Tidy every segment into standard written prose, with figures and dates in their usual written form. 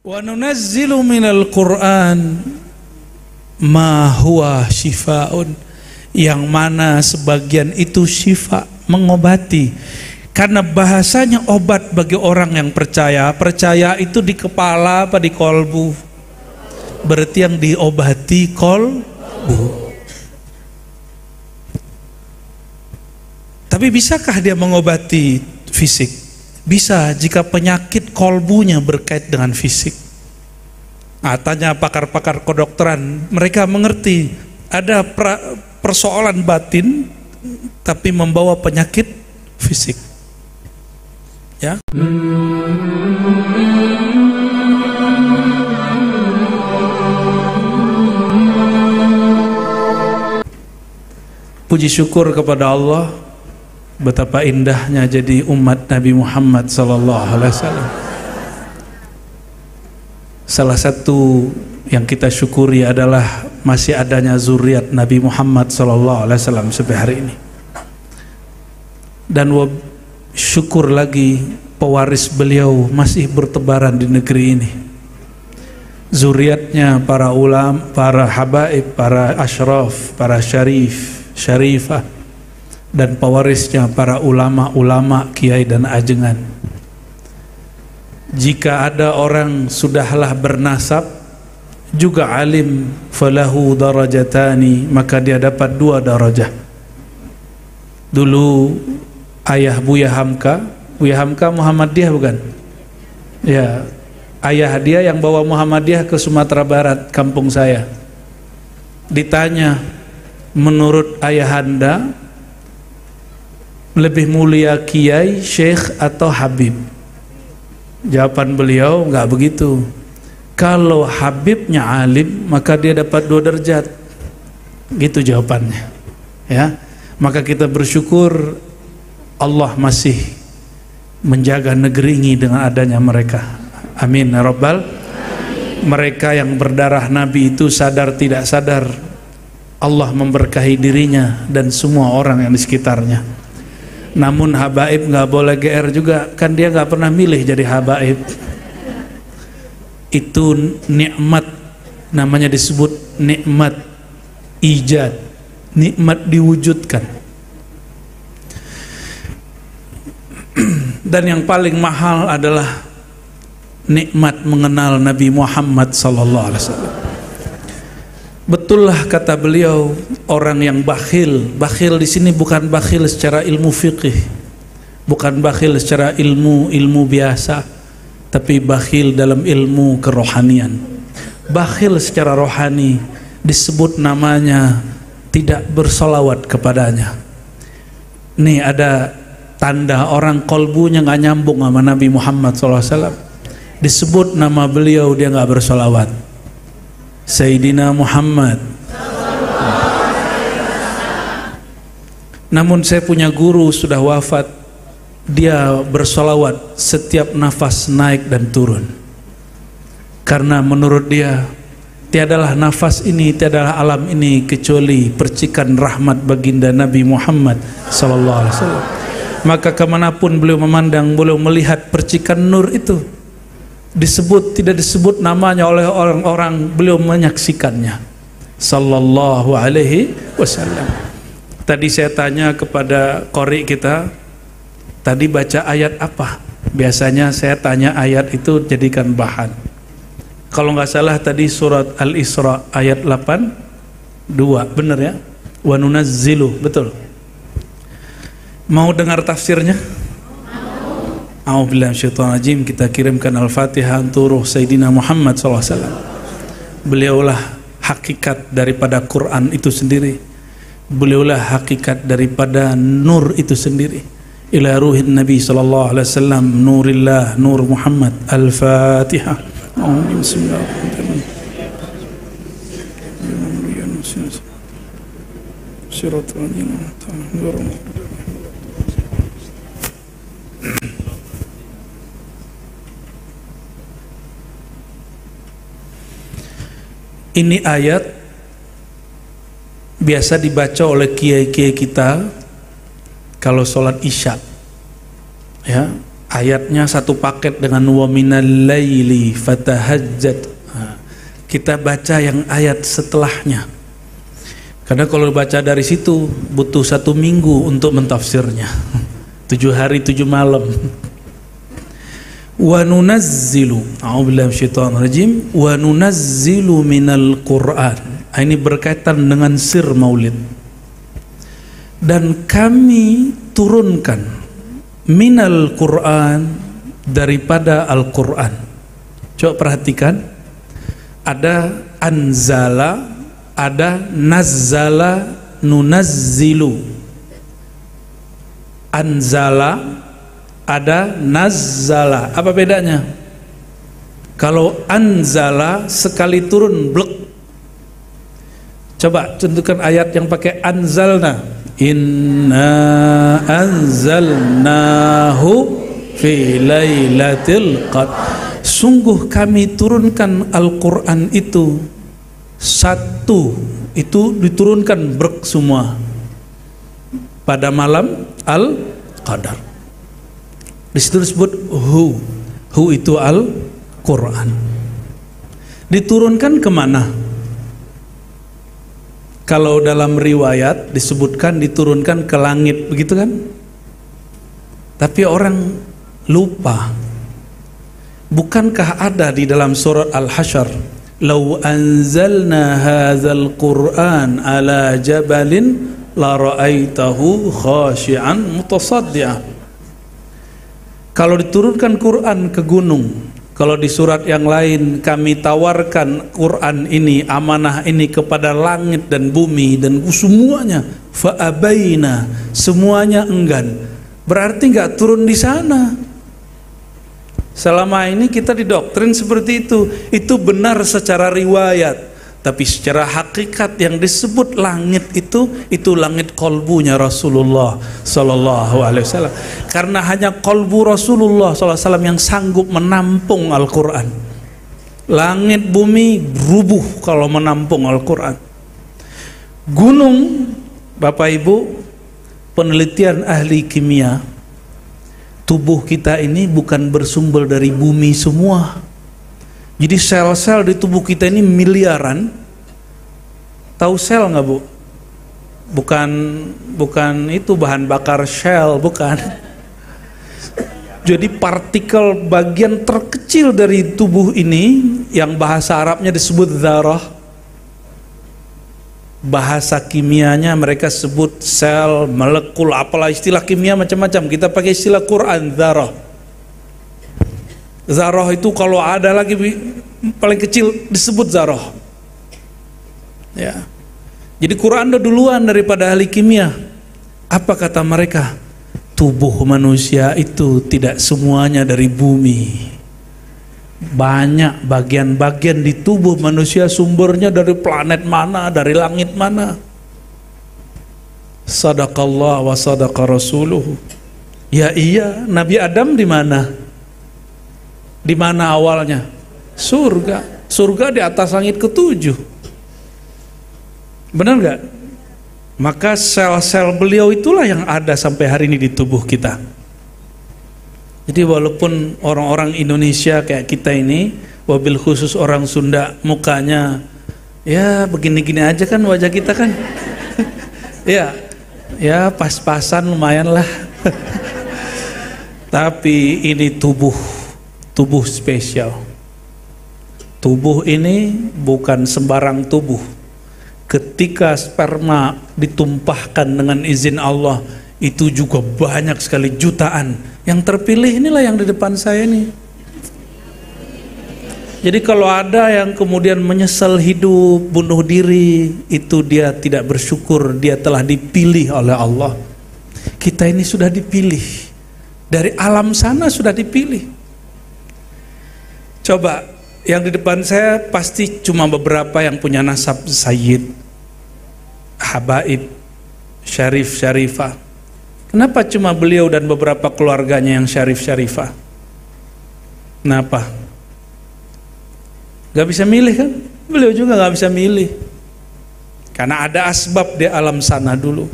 Wa nunazzilu minal Qur'an ma huwa shifaun, yang mana sebagian itu syifa, mengobati. Karena bahasanya obat bagi orang yang percaya. Percaya itu di kepala apa di kolbu? Berarti yang diobati kolbu. Tapi bisakah dia mengobati fisik? Bisa jika penyakit kolbunya berkait dengan fisik. Tanya pakar-pakar kedokteran, mereka mengerti ada persoalan batin tapi membawa penyakit fisik. Ya. Puji syukur kepada Allah, betapa indahnya jadi umat Nabi Muhammad SAW. Salah satu yang kita syukuri adalah masih adanya zuriat Nabi Muhammad SAW sampai hari ini. Dan syukur lagi pewaris beliau masih bertebaran di negeri ini. Zuriatnya para ulama, para habaib, para asyraf, para syarifah, dan pewarisnya para ulama-ulama, kiai dan ajengan. Jika ada orang sudahlah bernasab juga alim, falahu darajatani, maka dia dapat 2 darajah. Dulu ayah Buya Hamka Muhammadiyah bukan? Ya, ayah dia yang bawa Muhammadiyah ke Sumatera Barat, kampung saya. Ditanya, menurut ayahanda lebih mulia kiai, syekh atau habib? Jawaban beliau, enggak begitu. Kalau habibnya alim, maka dia dapat 2 derajat. Gitu jawabannya. Ya, maka kita bersyukur Allah masih menjaga negeri ini dengan adanya mereka. Amin ya Rabbal. Mereka yang berdarah Nabi itu sadar tidak sadar Allah memberkahi dirinya dan semua orang yang di sekitarnya. Namun habaib nggak boleh GR juga, kan dia nggak pernah milih jadi habaib. Itu nikmat, namanya disebut nikmat ijad, nikmat diwujudkan. Dan yang paling mahal adalah nikmat mengenal Nabi Muhammad sallallahu alaihi wasallam. Betullah kata beliau, orang yang bakhil di sini bukan bakhil secara ilmu fiqih, bukan bakhil secara ilmu biasa, tapi bakhil dalam ilmu kerohanian. Bakhil secara rohani disebut namanya tidak bersolawat kepadanya. Nih ada tanda orang kolbunya nggak nyambung sama Nabi Muhammad SAW. Disebut nama beliau dia nggak bersolawat. Sayyidina Muhammad. Namun saya punya guru sudah wafat, dia bersolawat setiap nafas naik dan turun. Karena menurut dia, tiadalah nafas ini, tiadalah alam ini kecuali percikan rahmat baginda Nabi Muhammad sallallahu alaihi wasallam. Maka kemanapun beliau memandang, beliau melihat percikan nur itu. Tidak disebut namanya oleh orang-orang, beliau menyaksikannya sallallahu alaihi wasallam. Tadi saya tanya kepada qori kita, tadi baca ayat apa? Biasanya saya tanya ayat itu jadikan bahan. Kalau nggak salah tadi surat Al-Isra ayat 8:2, benar ya? Wa nunazzilu, betul. Mau dengar tafsirnya? A'udzubillahi minasyaitonirrajim. Kita kirimkan Al-Fatihah untuk ruh Sayyidina Muhammad SAW. Beliaulah hakikat daripada Quran itu sendiri. Beliaulah hakikat daripada nur itu sendiri. Ila ruhin Nabi sallallahu alaihi wasallam, nurillah, nur Muhammad. Al-Fatihah. Ini ayat biasa dibaca oleh kiai-kiai kita kalau sholat isya. Ya, ayatnya satu paket dengan wa minal laili fatahajjat. Kita baca yang ayat setelahnya, karena kalau baca dari situ butuh 1 minggu untuk mentafsirnya. 7 hari 7 malam. Wa nunazzilu, a'udzubillahi minasyaitonir rajim, wa nunazzilu minal Qur'an. Ini berkaitan dengan sir Maulid. Dan kami turunkan minal Qur'an, daripada Al-Qur'an. Coba perhatikan, ada anzala, ada nazzala, nunazzilu. Anzala, ada nazzala. Apa bedanya? Kalau anzala sekali turun blek. Coba contohkan ayat yang pakai anzalna. Inna anzalnahu fi lailatul qadr. Sungguh kami turunkan Al-Quran itu satu, itu diturunkan brek semua pada malam Al-Qadar. Di situ disebut hu itu Al-Quran. Diturunkan kemana? Kalau dalam riwayat disebutkan diturunkan ke langit, begitu kan? Tapi orang lupa. Bukankah ada di dalam surat Al-Hasyr, "Lau anzalna hadzal Qur'an ala jabalin la ra'aitahu khashi'an mutasaddian." Kalau diturunkan Quran ke gunung, kalau di surat yang lain kami tawarkan Quran ini, amanah ini kepada langit dan bumi dan semuanya, fa'abaina, semuanya enggan. Berarti nggak turun di sana. Selama ini kita didoktrin seperti itu benar secara riwayat. Tapi secara hakikat yang disebut langit itu langit kolbunya Rasulullah Sallallahu Alaihi Wasallam. Karena hanya kolbu Rasulullah Sallallahu Alaihi Wasallam yang sanggup menampung Al-Quran. Langit bumi rubuh kalau menampung Al-Quran. Gunung, Bapak Ibu, penelitian ahli kimia, tubuh kita ini bukan bersumber dari bumi semua. Jadi sel-sel di tubuh kita ini miliaran. Tahu sel nggak, Bu? Bukan itu bahan bakar Shell, bukan. Jadi partikel bagian terkecil dari tubuh ini yang bahasa Arabnya disebut dzarah. Bahasa kimianya mereka sebut sel, molekul, apalah istilah kimia macam-macam. Kita pakai istilah Quran, dzarah. Zarah itu kalau ada lagi paling kecil disebut zarah. Ya. Jadi Quran udah duluan daripada ahli kimia. Apa kata mereka? Tubuh manusia itu tidak semuanya dari bumi. Banyak bagian-bagian di tubuh manusia sumbernya dari planet mana, dari langit mana. Sadaqallah wa sadaqa rasuluhu. Ya iya, Nabi Adam di mana? Di mana awalnya? Surga. Surga di atas langit ke-7. Benar nggak? Maka sel-sel beliau itulah yang ada sampai hari ini di tubuh kita. Jadi walaupun orang-orang Indonesia kayak kita ini, wabil khusus orang Sunda, mukanya ya begini-gini aja kan wajah kita kan. Ya pas-pasan lumayan lah. Tapi ini tubuh spesial. Tubuh ini bukan sembarang tubuh. Ketika sperma ditumpahkan dengan izin Allah, itu juga banyak sekali, jutaan. Yang terpilih inilah yang di depan saya ini. Jadi kalau ada yang kemudian menyesal hidup, bunuh diri, itu dia tidak bersyukur, dia telah dipilih oleh Allah. Kita ini sudah dipilih. Dari alam sana sudah dipilih. Coba, yang di depan saya pasti cuma beberapa yang punya nasab sayyid, habaib, syarif, syarifah. Kenapa cuma beliau dan beberapa keluarganya yang syarif, syarifah? Kenapa? Gak bisa milih kan? Beliau juga gak bisa milih. Karena ada asbab di alam sana dulu.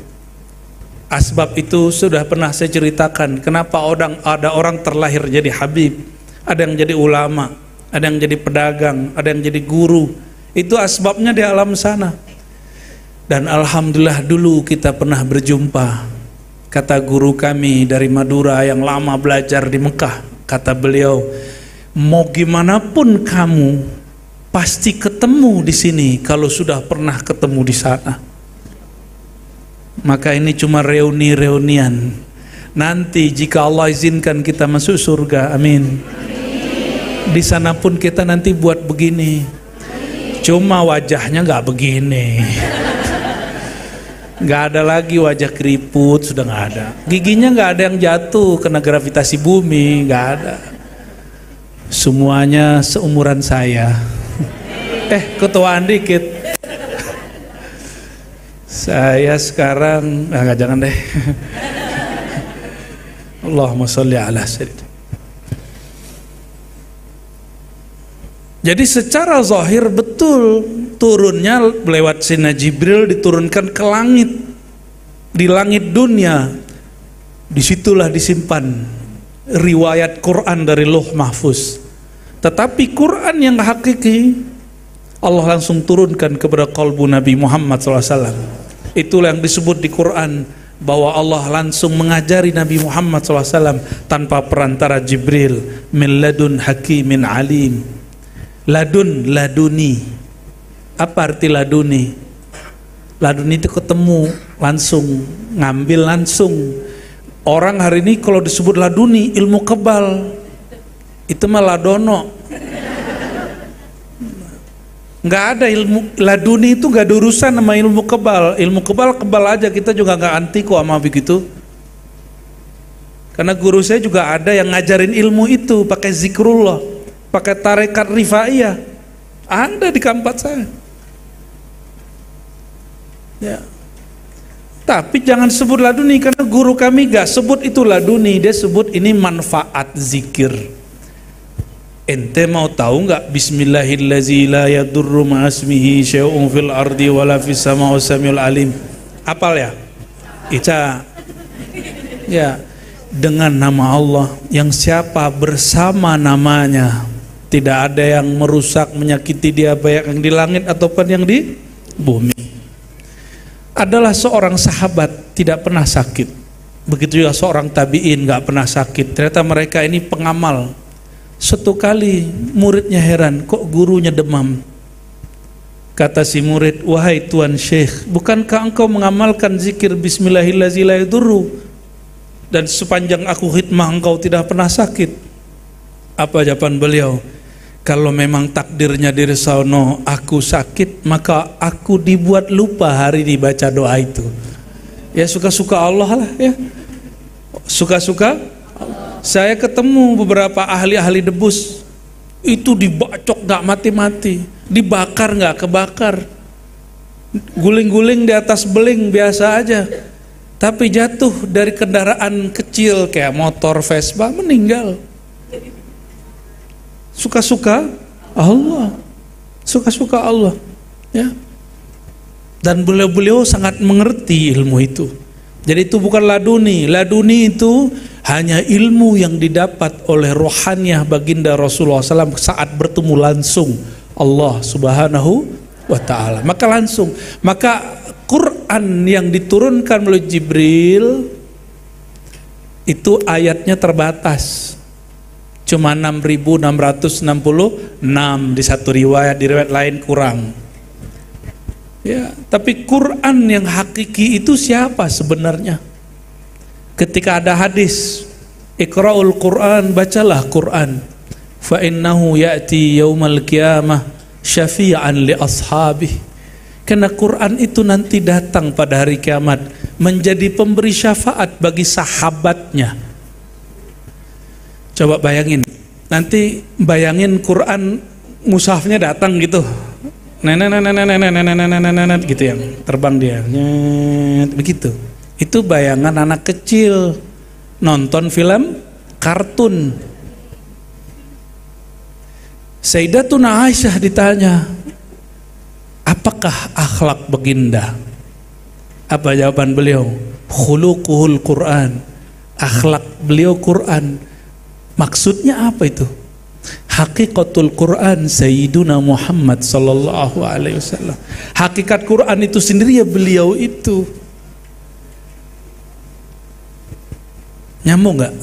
Asbab itu sudah pernah saya ceritakan. Kenapa ada orang terlahir jadi habib, ada yang jadi ulama, ada yang jadi pedagang, ada yang jadi guru. Itu asbabnya di alam sana. Dan alhamdulillah dulu kita pernah berjumpa. Kata guru kami dari Madura yang lama belajar di Mekah, kata beliau, mau gimana pun kamu pasti ketemu di sini kalau sudah pernah ketemu di sana. Maka ini cuma reuni-reunian. Nanti jika Allah izinkan kita masuk surga, amin. Di sana pun kita nanti buat begini. Cuma wajahnya nggak begini. Nggak ada lagi wajah keriput, sudah nggak ada. Giginya nggak ada yang jatuh kena gravitasi bumi, nggak ada. Semuanya seumuran saya. Ketuaan dikit. Saya sekarang, jangan deh. Allahumma sholli ala sayyidina. Jadi secara zahir betul turunnya lewat Sayyidina Jibril, diturunkan ke langit, di langit dunia. Disitulah disimpan riwayat Quran dari Lauh Mahfuz. Tetapi Quran yang hakiki Allah langsung turunkan kepada qalbu Nabi Muhammad SAW. Itulah yang disebut di Quran bahwa Allah langsung mengajari Nabi Muhammad SAW tanpa perantara Jibril. Min ladun hakimin alim. Ladun, laduni. Apa arti laduni? Laduni itu ketemu langsung, ngambil langsung. Orang hari ini kalau disebut laduni, ilmu kebal. Itu mah ladono. Nggak ada ilmu laduni, itu nggak ada urusan sama ilmu kebal. Ilmu kebal aja, kita juga nggak anti kok sama begitu. Karena guru saya juga ada yang ngajarin ilmu itu pakai zikrullah, pakai tarekat rifaiyah. Ada di kampus saya. Ya. Tapi jangan sebut laduni, karena guru kami nggak sebut itu laduni, dia sebut ini manfaat zikir. Ente mau tahu nggak Bismillahillazi la yadurru ma'asmihi syai'un fil ardi wala fis sama wasamiul alim? Apal ya? Ica. Ya, dengan nama Allah yang siapa bersama namanya tidak ada yang merusak menyakiti dia, baik yang di langit ataupun yang di bumi. Adalah seorang sahabat tidak pernah sakit. Begitu juga seorang tabi'in nggak pernah sakit. Ternyata mereka ini pengamal. Satu kali muridnya heran, kok gurunya demam. Kata si murid, wahai tuan syekh, bukankah engkau mengamalkan zikir Bismillahirrahmanirrahim la yadurru, dan sepanjang aku khidmah engkau tidak pernah sakit? Apa jawaban beliau? Kalau memang takdirnya diri sono aku sakit, maka aku dibuat lupa hari dibaca doa itu. Ya suka-suka Allah lah ya. Suka-suka. Saya ketemu beberapa ahli-ahli debus, itu dibacok nggak mati-mati, dibakar nggak kebakar, guling-guling di atas beling biasa aja, tapi jatuh dari kendaraan kecil kayak motor Vespa meninggal. Suka-suka Allah, suka-suka Allah, ya. Dan beliau-beliau sangat mengerti ilmu itu. Jadi itu bukan laduni. Laduni itu hanya ilmu yang didapat oleh rohaniah baginda Rasulullah SAW saat bertemu langsung Allah Subhanahu wa ta'ala. Maka langsung, maka Quran yang diturunkan oleh Jibril itu ayatnya terbatas, cuma 6.666 di satu riwayat, di riwayat lain kurang. Ya, tapi Quran yang hakiki itu siapa sebenarnya? Ketika ada hadis, Iqra'ul Quran, bacalah Quran, fa innahu ya'ti yaumal qiyamah syafi'an li ashabih. Karena Quran itu nanti datang pada hari kiamat menjadi pemberi syafaat bagi sahabatnya. Coba bayangin, nanti bayangin Quran mushafnya datang gitu. Nenek gitu yang terbang dia, begitu. Itu bayangan anak kecil nonton film kartun. Sayyidatuna Aisyah ditanya, apakah akhlak baginda? Apa jawaban beliau? khuluquhul Quran, akhlak beliau Quran. Maksudnya apa itu? Hakikatul Quran Sayyiduna Muhammad sallallahu alaihi wasallam. Hakikat Quran itu sendiri ya beliau itu. Nyambung nggak?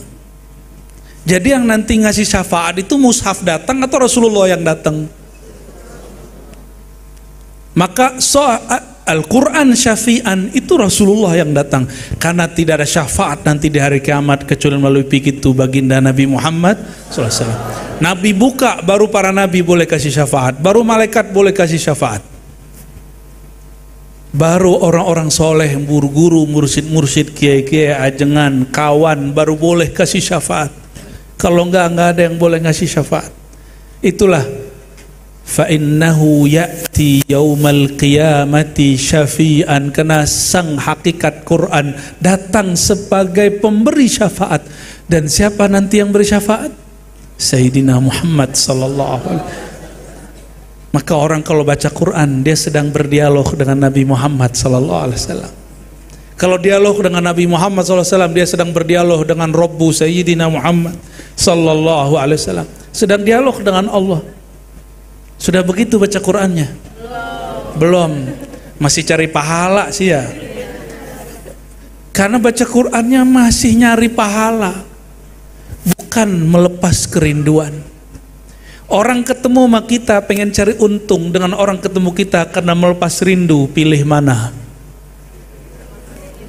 Jadi yang nanti ngasih syafaat itu mushaf datang atau Rasulullah yang datang? Maka Al-Quran syafi'an itu Rasulullah yang datang, karena tidak ada syafaat nanti di hari kiamat kecuali melalui begitu baginda Nabi Muhammad SAW. Nabi buka, baru para nabi boleh kasih syafaat, baru malaikat boleh kasih syafaat, baru orang-orang soleh, guru-guru, mursyid-mursyid, kiai-kiai, ajengan, kawan baru boleh kasih syafaat. Kalau enggak ada yang boleh ngasih syafaat. Itulah fa'innahu ya'ti yaumal qiyamati syafi'an, karena sang hakikat Quran datang sebagai pemberi syafaat. Dan siapa nanti yang beri syafaat? Sayyidina Muhammad sallallahu alaihi wasallam. Maka orang kalau baca Quran dia sedang berdialog dengan Nabi Muhammad sallallahu alaihi wasallam. Kalau dialog dengan Nabi Muhammad sallallahu alaihi wasallam, dia sedang berdialog dengan Rabbu Sayyidina Muhammad sallallahu alaihi wasallam, sedang dialog dengan Allah. Sudah begitu baca Qurannya? Belum. Masih cari pahala sih ya. Karena baca Qurannya masih nyari pahala, bukan melepas kerinduan. Orang ketemu sama kita pengen cari untung, dengan orang ketemu kita karena melepas rindu, pilih mana?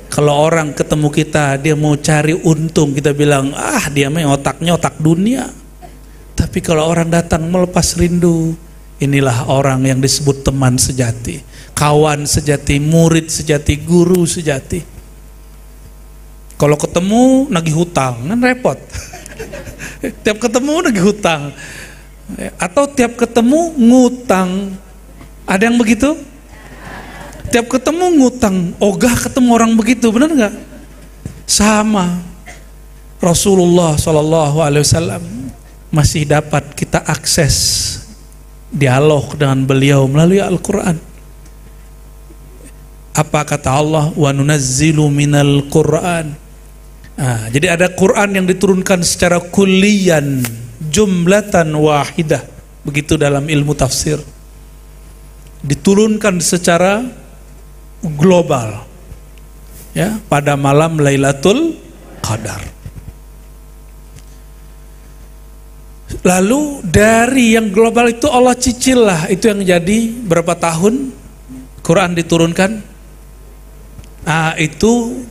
Kalau orang ketemu kita dia mau cari untung, kita bilang dia mah otaknya otak dunia. Tapi kalau orang datang melepas rindu, inilah orang yang disebut teman sejati, kawan sejati, murid sejati, guru sejati. Kalau ketemu nagih hutang kan repot. Tiap ketemu nagih hutang, atau tiap ketemu ngutang. Ada yang begitu? Tiap ketemu ngutang, ogah ketemu orang begitu, benar nggak? Sama. Rasulullah SAW masih dapat kita akses dialog dengan beliau melalui Al-Quran. Apa kata Allah? Wa nunazzilu minal Quran. Jadi ada Quran yang diturunkan secara kulliyan, jumlatan wahidah, begitu dalam ilmu tafsir. Diturunkan secara global, ya, pada malam Lailatul Qadar. Lalu dari yang global itu Allah cicil lah, itu yang jadi berapa tahun Quran diturunkan? Itu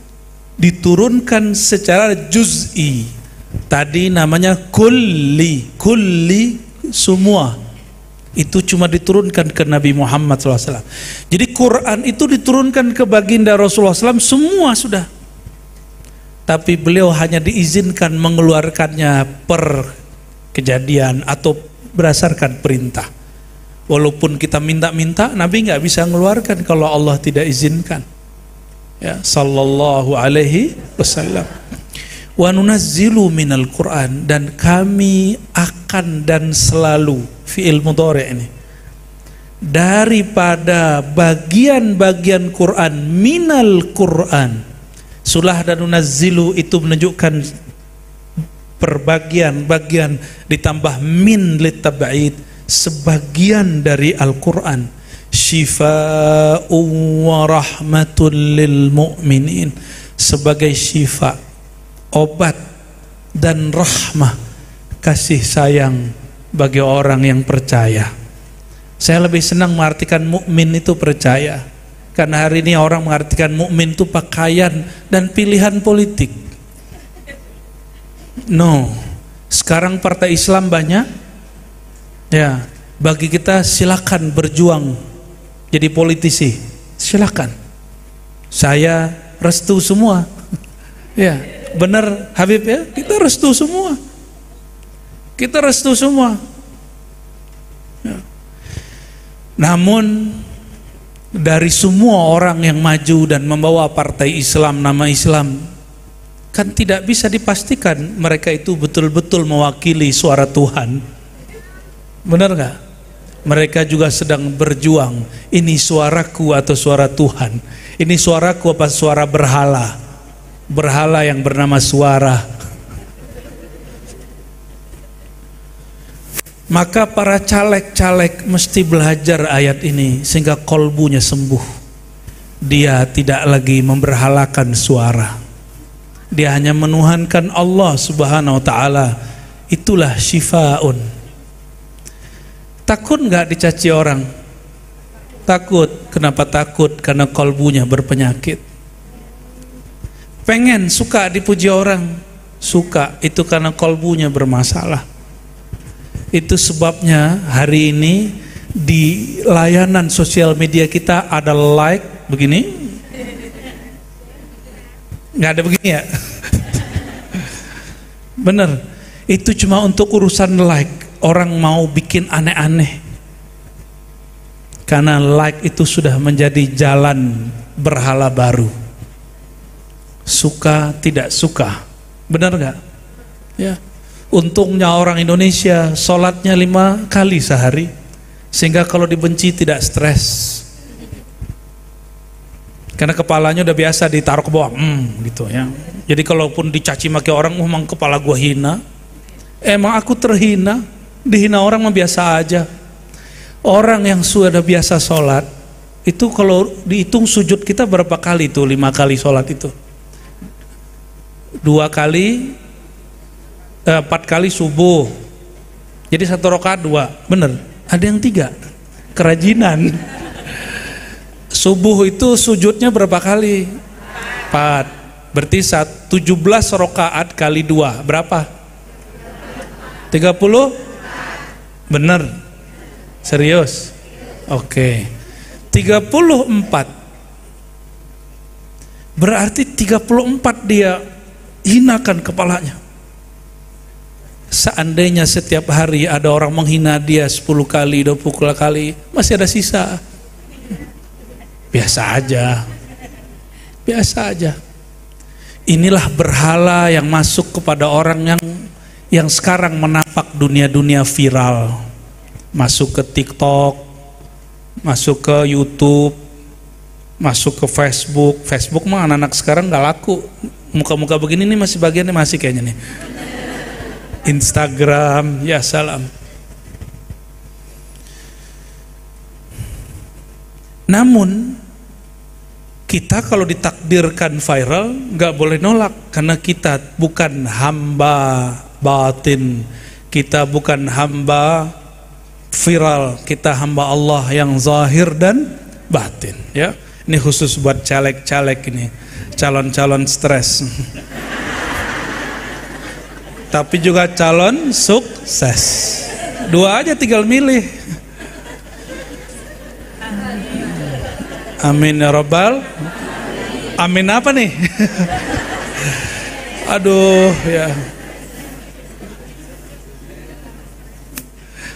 diturunkan secara juz'i. Tadi namanya kulli semua. Itu cuma diturunkan ke Nabi Muhammad SAW. Jadi Quran itu diturunkan ke baginda Rasulullah SAW semua sudah. Tapi beliau hanya diizinkan mengeluarkannya per kejadian atau berdasarkan perintah. Walaupun kita minta-minta, Nabi nggak bisa mengeluarkan kalau Allah tidak izinkan. Ya, sallallahu alaihi wasallam. Wa nunazzilu minal Quran, dan kami akan dan selalu fi'il mudhari' ini daripada bagian-bagian Quran, minal Quran. Sulah dan nunazzilu itu menunjukkan perbagian-bagian ditambah min litab'id, sebagian dari Al-Quran. Syifa'un wa rahmatul lil mu'minin, sebagai syifa, obat dan rahmah, kasih sayang bagi orang yang percaya. Saya lebih senang mengartikan mukmin itu percaya, karena hari ini orang mengartikan mukmin itu pakaian dan pilihan politik. No, sekarang partai Islam banyak. Ya, bagi kita silakan berjuang jadi politisi, silakan. Saya restu semua. Ya, benar Habib ya, kita restu semua. Kita restu semua. Ya. Namun dari semua orang yang maju dan membawa partai Islam, nama Islam, kan tidak bisa dipastikan mereka itu betul-betul mewakili suara Tuhan. Benar nggak? Mereka juga sedang berjuang. Ini suaraku atau suara Tuhan? Ini suaraku apa suara berhala? berhala yang bernama suara. Maka para caleg-caleg mesti belajar ayat ini sehingga kolbunya sembuh. Dia tidak lagi memberhalakan suara. Dia hanya menuhankan Allah Subhanahu wa taala. Itulah syifaun. Takut nggak dicaci orang? Takut. Kenapa takut? Karena kolbunya berpenyakit. Pengen, suka dipuji orang? Suka. Itu karena kolbunya bermasalah. Itu sebabnya hari ini di layanan sosial media kita ada like begini, nggak ada begini ya. Bener, itu cuma untuk urusan like. Orang mau bikin aneh-aneh karena like itu sudah menjadi jalan berhala baru. Suka tidak suka, benar nggak? Ya. Untungnya orang Indonesia sholatnya 5 kali sehari, sehingga kalau dibenci tidak stres, karena kepalanya udah biasa ditaruh ke bawah, gitu ya. Jadi kalaupun dicaci maki orang, memang kepala gua hina, emang aku terhina, dihina orang mah biasa aja. Orang yang sudah biasa sholat itu kalau dihitung sujud kita berapa kali tuh? 5 kali sholat itu, 2 kali 4 kali subuh, jadi 1 rakaat 2, bener. Ada yang 3, kerajinan. Subuh itu sujudnya berapa kali? 4, berarti 17 rakaat kali 2 berapa? 30? Bener? Serius? Oke. 34, berarti 34 dia hinakan kepalanya. Seandainya setiap hari ada orang menghina dia 10 kali, 20 kali, masih ada sisa. Biasa aja. Biasa aja. Inilah berhala yang masuk kepada orang yang sekarang menapak dunia-dunia viral. Masuk ke TikTok, masuk ke YouTube, masuk ke Facebook. Facebook mah anak-anak sekarang nggak laku. Muka-muka begini nih masih bagiannya masih kayaknya nih. Instagram, ya salam. Namun kita kalau ditakdirkan viral nggak boleh nolak, karena kita bukan hamba batin, kita bukan hamba viral, kita hamba Allah yang zahir dan batin. Ya, ini khusus buat caleg-caleg ini, calon-calon stres. Tapi juga calon sukses. 2 aja tinggal milih. Amin ya Rabbal. Amin apa nih? Aduh ya.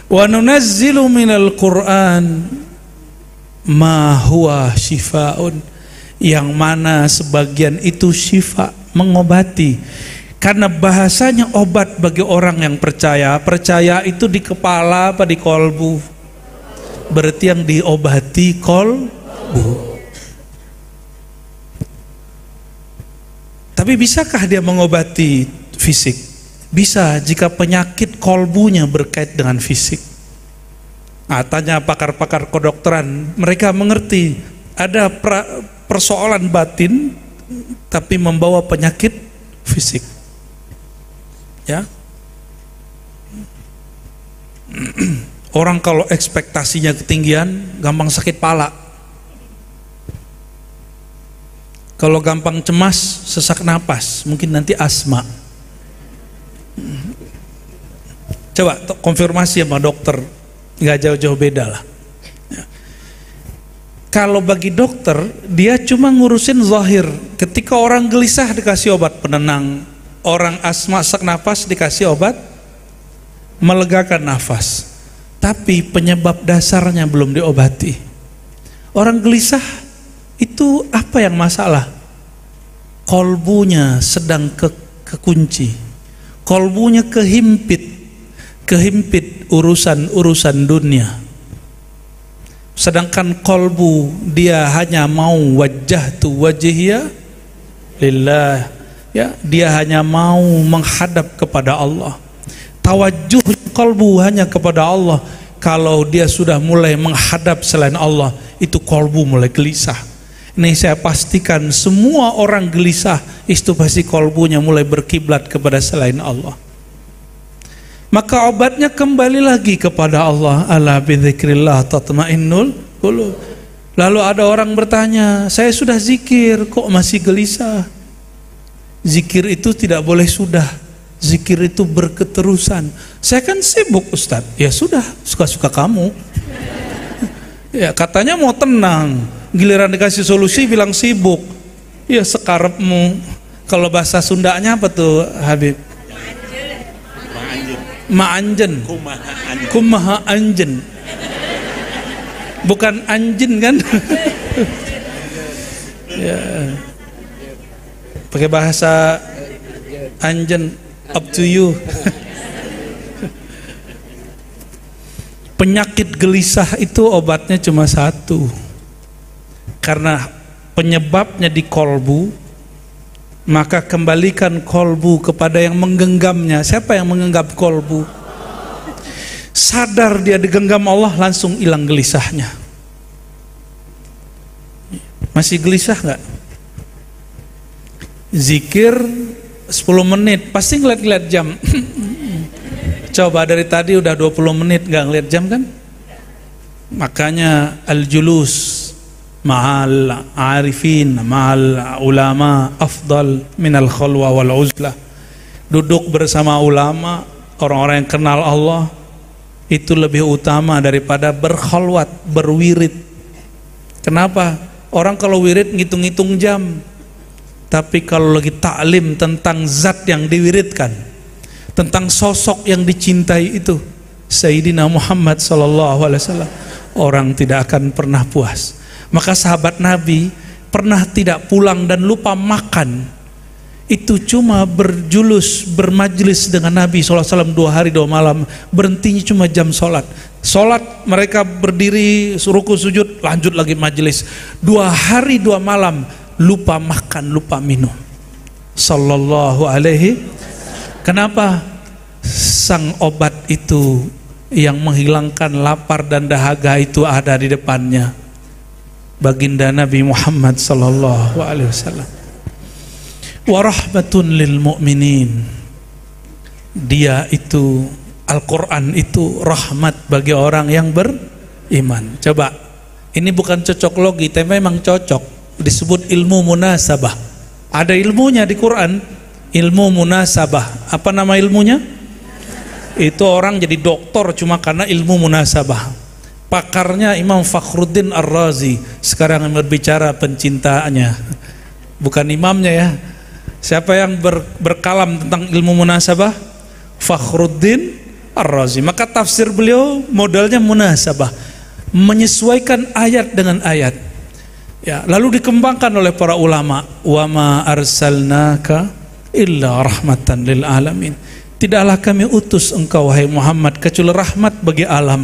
Wa nunazzilu minal Qur'an ma huwa syifaun, yang mana sebagian itu syifa, mengobati. Karena bahasanya obat bagi orang yang percaya. Percaya itu di kepala apa di kolbu? Berarti yang diobati kolbu. Tapi bisakah dia mengobati fisik? Bisa, jika penyakit kolbunya berkait dengan fisik. Tanya pakar-pakar kedokteran, mereka mengerti ada persoalan batin tapi membawa penyakit fisik. Ya, orang kalau ekspektasinya ketinggian gampang sakit pala. Kalau gampang cemas, sesak napas, mungkin nanti asma. Coba konfirmasi sama dokter, nggak jauh-jauh beda lah. Ya. Kalau bagi dokter, dia cuma ngurusin zahir. Ketika orang gelisah dikasih obat penenang, orang asma sesak nafas dikasih obat melegakan nafas, tapi penyebab dasarnya belum diobati. Orang gelisah itu apa yang masalah? Kolbunya sedang kekunci, kolbunya kehimpit urusan dunia. Sedangkan kolbu dia hanya mau wajjahtu wajhiya lillah, Ya, dia hanya mau menghadap kepada Allah. Tawajuh kalbu hanya kepada Allah. Kalau dia sudah mulai menghadap selain Allah, itu kalbu mulai gelisah. Ini saya pastikan semua orang gelisah, itu pasti kalbunya mulai berkiblat kepada selain Allah. Maka obatnya kembali lagi kepada Allah. Ala bidzikrillah tatmainnul qulub. Lalu ada orang bertanya, saya sudah zikir kok masih gelisah? Zikir itu tidak boleh sudah. Zikir itu berketerusan. Saya kan sibuk Ustadz. Ya sudah, suka-suka kamu. Ya katanya mau tenang, giliran dikasih solusi bilang sibuk. Ya sekarepmu. Kalau bahasa Sundanya apa tuh Habib? Ma'anjen. Kumaha anjen. Bukan anjin kan? Ya. Pakai bahasa anjen, up to you. Penyakit gelisah itu obatnya cuma satu. Karena penyebabnya di kolbu, maka kembalikan kolbu kepada yang menggenggamnya. Siapa yang menggenggam kolbu? Sadar dia digenggam Allah, langsung hilang gelisahnya. Masih gelisah nggak? Zikir 10 menit, pasti ngeliat-ngeliat jam. Coba dari tadi udah 20 menit nggak ngeliat jam kan? Makanya al-julus ma'al arifin, ma'al ulama afdal minal khalwa wal uzlah. Duduk bersama ulama, orang-orang yang kenal Allah, itu lebih utama daripada berkhalwat, berwirid. Kenapa? Orang kalau wirid ngitung-ngitung jam. Tapi kalau lagi taklim tentang zat yang diwiridkan, tentang sosok yang dicintai itu, Sayyidina Muhammad SAW, orang tidak akan pernah puas. Maka sahabat Nabi pernah tidak pulang dan lupa makan, itu cuma berjulus, bermajlis dengan Nabi SAW 2 hari 2 malam, berhentinya cuma jam sholat. Sholat mereka berdiri, ruku sujud, lanjut lagi majlis. 2 hari 2 malam, lupa makan, lupa minum. Sallallahu alaihi. Kenapa? Sang obat itu yang menghilangkan lapar dan dahaga itu ada di depannya. Baginda Nabi Muhammad sallallahu alaihi wasallam. Wa rahmatun lil mu'minin. Dia itu, Al-Quran itu rahmat bagi orang yang beriman. Coba, ini bukan cocok logi, tapi memang cocok. Disebut ilmu munasabah. Ada ilmunya di Quran, ilmu munasabah. Apa nama ilmunya? Itu orang jadi doktor cuma karena ilmu munasabah. Pakarnya Imam Fakhruddin Ar-Razi. Sekarang yang berbicara pencintaannya, bukan imamnya ya. Siapa yang berkalam tentang ilmu munasabah? Fakhruddin Ar-Razi. Maka tafsir beliau modalnya munasabah, menyesuaikan ayat dengan ayat. Ya, lalu dikembangkan oleh para ulama, wa ma arsalnaka illa rahmatan lil alamin. Tidaklah kami utus engkau wahai Muhammad kecuali rahmat bagi alam.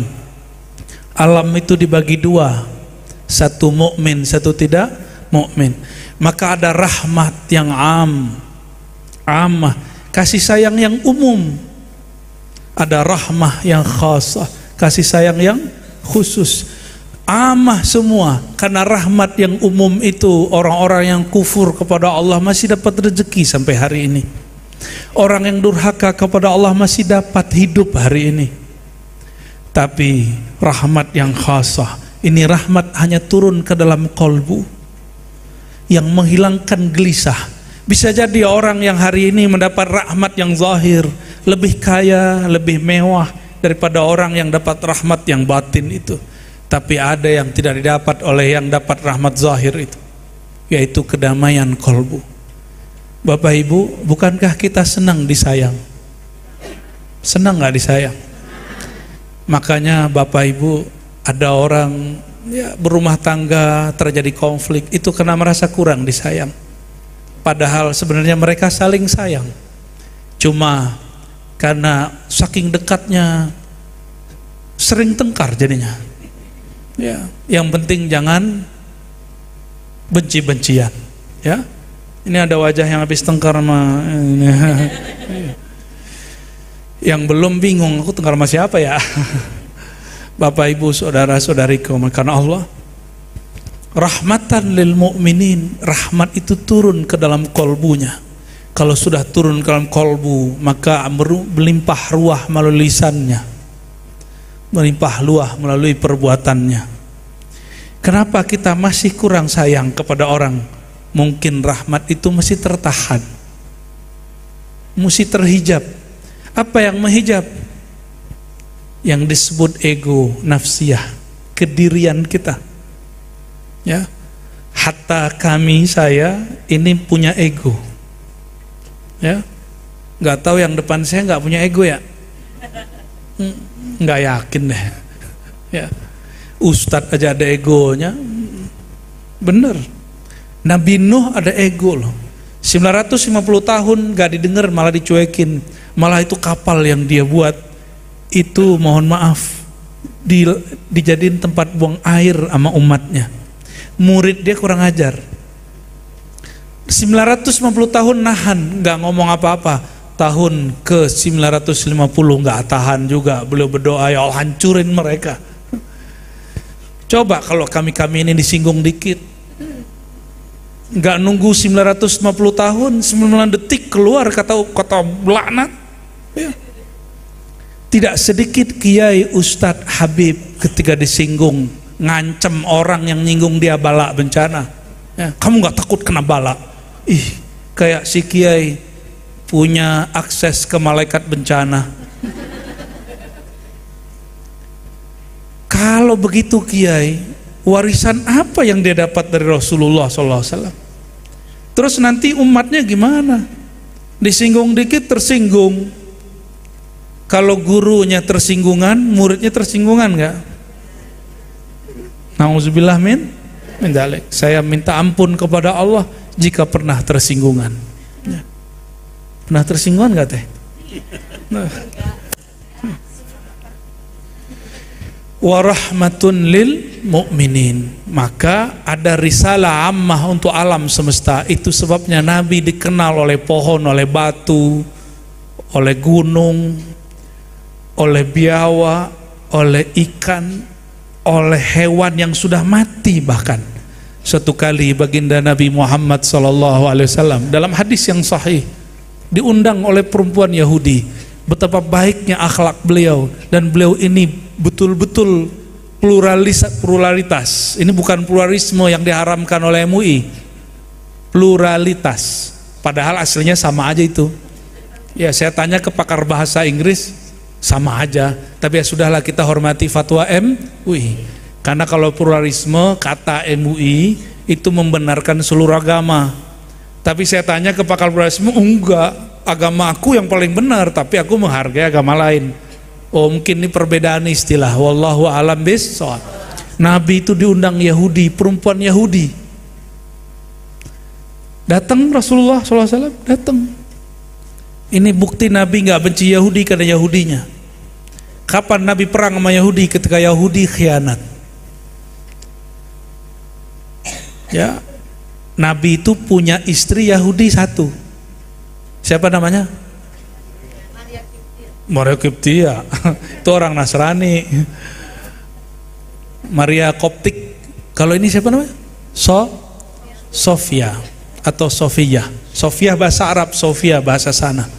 Alam itu dibagi 2, satu mukmin, satu tidak mukmin. Maka ada rahmat yang amah, kasih sayang yang umum. Ada rahmah yang khasah, kasih sayang yang khusus. Amah semua, karena rahmat yang umum itu orang-orang yang kufur kepada Allah masih dapat rezeki sampai hari ini. Orang yang durhaka kepada Allah masih dapat hidup hari ini. Tapi rahmat yang khasah, ini rahmat hanya turun ke dalam kolbu yang menghilangkan gelisah. Bisa jadi orang yang hari ini mendapat rahmat yang zahir, lebih kaya, lebih mewah daripada orang yang dapat rahmat yang batin itu. Tapi ada yang tidak didapat oleh yang dapat rahmat zahir itu, yaitu kedamaian kolbu. Bapak Ibu, bukankah kita senang disayang? Senang nggak disayang? Makanya Bapak Ibu, ada orang ya, berumah tangga terjadi konflik, itu karena merasa kurang disayang. Padahal sebenarnya mereka saling sayang, cuma karena saking dekatnya sering tengkar jadinya. Ya, yang penting jangan benci-bencian, ya. Ini ada wajah yang habis tengkar mah. Yang belum bingung, aku tengkar sama siapa ya? Bapak Ibu, saudara-saudariku, karena Allah rahmatan lil mu'minin, rahmat itu turun ke dalam kolbunya. Kalau sudah turun ke dalam kolbu, maka melimpah ruah melalui lisannya, melimpah ruah melalui perbuatannya. Kenapa kita masih kurang sayang kepada orang? Mungkin rahmat itu masih tertahan, masih terhijab. Apa yang menghijab? Yang disebut ego nafsiyah, kedirian kita. Ya, hatta saya ini punya ego. Ya, nggak tahu yang depan saya nggak punya ego ya? Nggak yakin deh. Ya, Ustadz aja ada egonya, bener. Nabi Nuh ada ego loh. 950 tahun nggak didengar, malah dicuekin. Malah itu kapal yang dia buat itu, mohon maaf, dijadiin tempat buang air sama umatnya. Murid dia kurang ajar. 950 tahun nahan, nggak ngomong apa-apa. Tahun ke 950 nggak tahan juga, beliau berdoa, ya Allah hancurin mereka. Coba kalau kami ini disinggung dikit, nggak nunggu 950 tahun, 9 detik keluar kata laknat. Ya. Tidak sedikit kiai, ustadz, habib ketika disinggung, ngancem orang yang nyinggung dia bala bencana. Ya, kamu nggak takut kena bala? Ih, kayak si kiai punya akses ke malaikat bencana. Kalau begitu kiai, warisan apa yang dia dapat dari Rasulullah SAW? Terus nanti umatnya gimana? Disinggung dikit tersinggung. Kalau gurunya tersinggungan, muridnya tersinggungan nggak? Nauzubillah min dzalik. Saya minta ampun kepada Allah jika pernah tersinggungan. Ya. Pernah tersinggungan nggak teh? Nah. Warahmatun lil mu'minin, maka ada risalah ammah untuk alam semesta. Itu sebabnya Nabi dikenal oleh pohon, oleh batu, oleh gunung, oleh biawa, oleh ikan, oleh hewan yang sudah mati. Bahkan suatu kali baginda Nabi Muhammad SAW dalam hadis yang sahih diundang oleh perempuan Yahudi. Betapa baiknya akhlak beliau, dan beliau ini betul-betul pluralitas. Ini bukan pluralisme yang diharamkan oleh MUI, pluralitas, padahal aslinya sama aja itu. Ya, saya tanya ke pakar bahasa Inggris, sama aja. Tapi ya sudahlah, kita hormati fatwa MUI, karena kalau pluralisme kata MUI itu membenarkan seluruh agama. Tapi saya tanya ke pakar pluralisme, enggak, agama aku yang paling benar, tapi aku menghargai agama lain. Oh, mungkin ini perbedaan istilah. Wallahu a'lam bishawab. Nabi itu diundang Yahudi, perempuan Yahudi. Datang Rasulullah SAW, datang. Ini bukti Nabi nggak benci Yahudi karena Yahudinya. Kapan Nabi perang sama Yahudi? Ketika Yahudi khianat. Ya, Nabi itu punya istri Yahudi satu. Siapa namanya? Maria Kiptia. Itu orang Nasrani. Maria Koptik. Kalau ini siapa namanya? Sofia atau Sofia. Sofia bahasa Arab, Sofia bahasa sana.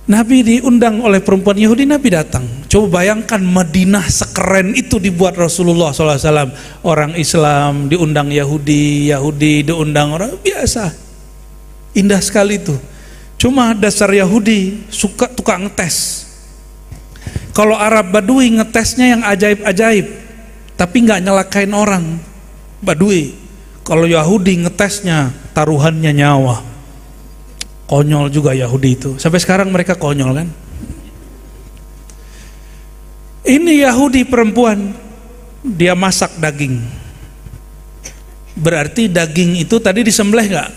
Nabi diundang oleh perempuan Yahudi, Nabi datang. Coba bayangkan Madinah sekeren itu dibuat Rasulullah SAW. Orang Islam diundang Yahudi, Yahudi diundang orang biasa. Indah sekali itu. Cuma dasar Yahudi suka tukang ngetes. Kalau Arab Badui ngetesnya yang ajaib-ajaib, tapi nggak nyelakain orang. Badui. Kalau Yahudi ngetesnya taruhannya nyawa. Konyol juga Yahudi itu. Sampai sekarang mereka konyol kan. Ini Yahudi perempuan, dia masak daging. Berarti daging itu tadi disembelih nggak?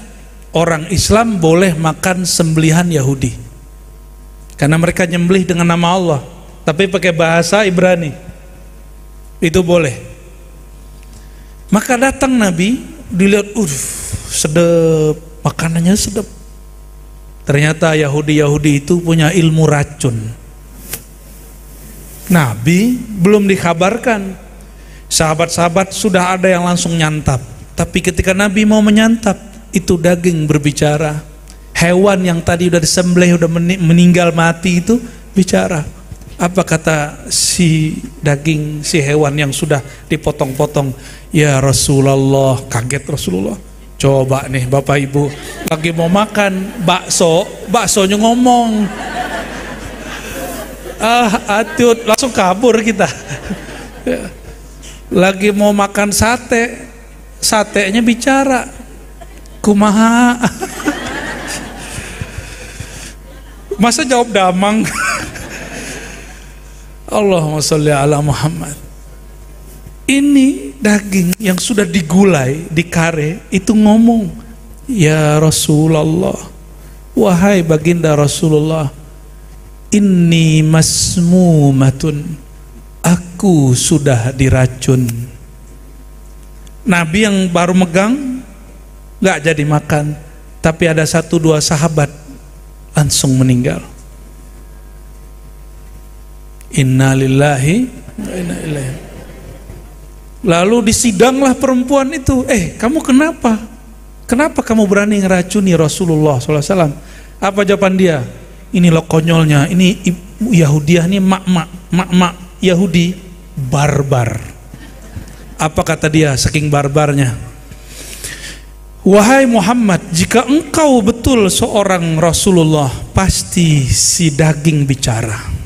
Orang Islam boleh makan sembelihan Yahudi karena mereka nyembelih dengan nama Allah, tapi pakai bahasa Ibrani, itu boleh. Maka datang Nabi, dilihat, sedap, makanannya sedap. Ternyata Yahudi itu punya ilmu racun. Nabi belum dikabarkan, sahabat-sahabat sudah ada yang langsung nyantap. Tapi ketika Nabi mau menyantap, itu daging berbicara. Hewan yang tadi udah disembelih, udah meninggal mati itu bicara. Apa kata si daging, si hewan yang sudah dipotong-potong? Ya Rasulullah, kaget Rasulullah. Coba nih Bapak Ibu lagi mau makan baksonya ngomong. Atiut, langsung kabur kita. Lagi mau makan satenya bicara. Kumaha? Masa jawab damang? Allahumma sholli ala Muhammad. Ini daging yang sudah digulai, dikare, itu ngomong, ya Rasulullah, wahai baginda Rasulullah, inni masmumatun, aku sudah diracun. Nabi yang baru megang gak jadi makan, tapi ada 1-2 sahabat langsung meninggal. Inna lillahi wa inna ilaihi. Lalu disidanglah perempuan itu. Kamu kenapa? Kenapa kamu berani ngeracuni Rasulullah SAW? Apa jawaban dia? Ini loh konyolnya. Ini Yahudiah, ini mak Yahudi barbar. Apa kata dia saking barbarnya? Wahai Muhammad, jika engkau betul seorang Rasulullah, pasti si daging bicara.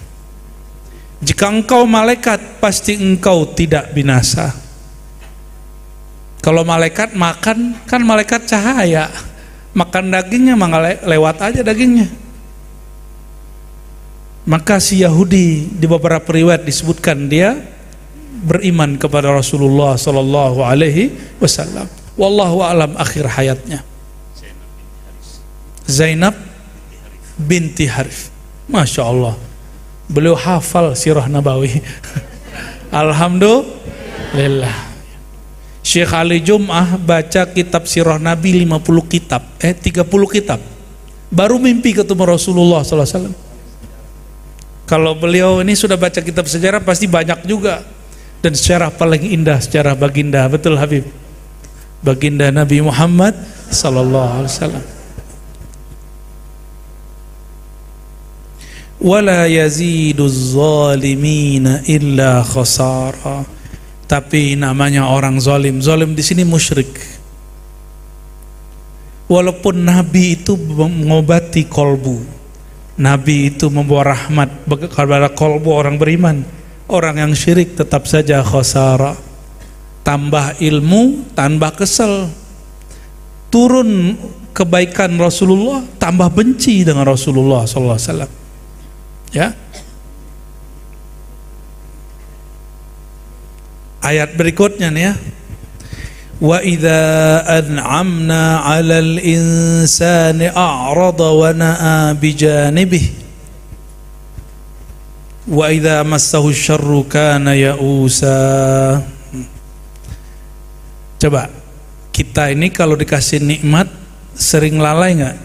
Jika engkau malaikat, pasti engkau tidak binasa. Kalau malaikat makan, kan malaikat cahaya. Makan dagingnya, lewat aja dagingnya. Maka si Yahudi di beberapa riwayat disebutkan dia beriman kepada Rasulullah Sallallahu Alaihi Wasallam. Wallahu a'lam akhir hayatnya. Zainab binti Harith. Masya Allah. Beliau hafal sirah Nabawi. Alhamdulillah. Syekh Ali Jum'ah baca kitab sirah Nabi 50 kitab, 30 kitab. Baru mimpi ketemu Rasulullah SAW. Kalau beliau ini sudah baca kitab sejarah pasti banyak juga. Dan sejarah paling indah sejarah baginda, betul Habib, baginda Nabi Muhammad sallallahu alaihi wasallam. Wala yaziduz zalimina illa khasara. Tapi namanya orang zalim di sini musyrik. Walaupun Nabi itu mengobati kolbu, Nabi itu membawa rahmat kepada kolbu orang beriman, orang yang syirik tetap saja khasara. Tambah ilmu, tambah kesel. Turun kebaikan Rasulullah, tambah benci dengan Rasulullah sallallahu alaihi wasallam. Ya. Ayat berikutnya nih ya. Wa idza an'amna 'alal insani a'rada wa na'a bijanibihi wa idza massahu syarru kana ya'usa. Coba kita ini kalau dikasih nikmat sering lalai nggak?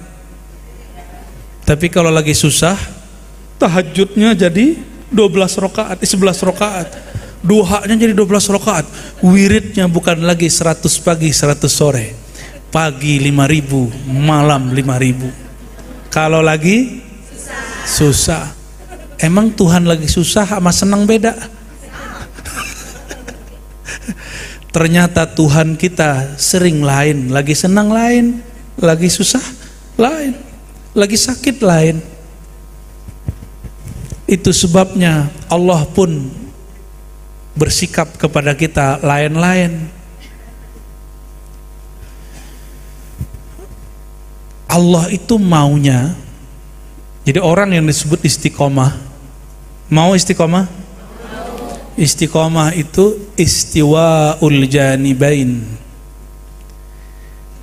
Tapi kalau lagi susah, tahajudnya jadi 12 rakaat, 11 rakaat. Duhanya jadi 12 rakaat. Wiridnya bukan lagi 100 pagi 100 sore. Pagi 5.000, malam 5.000. Kalau lagi susah. Emang Tuhan lagi susah sama senang beda? Ternyata Tuhan kita sering lain, lagi senang lain, lagi susah lain, lagi sakit lain. Itu sebabnya Allah pun bersikap kepada kita lain-lain. Allah itu maunya, jadi orang yang disebut istiqomah, mau istiqomah? Istiqomah itu istiwaul janibain.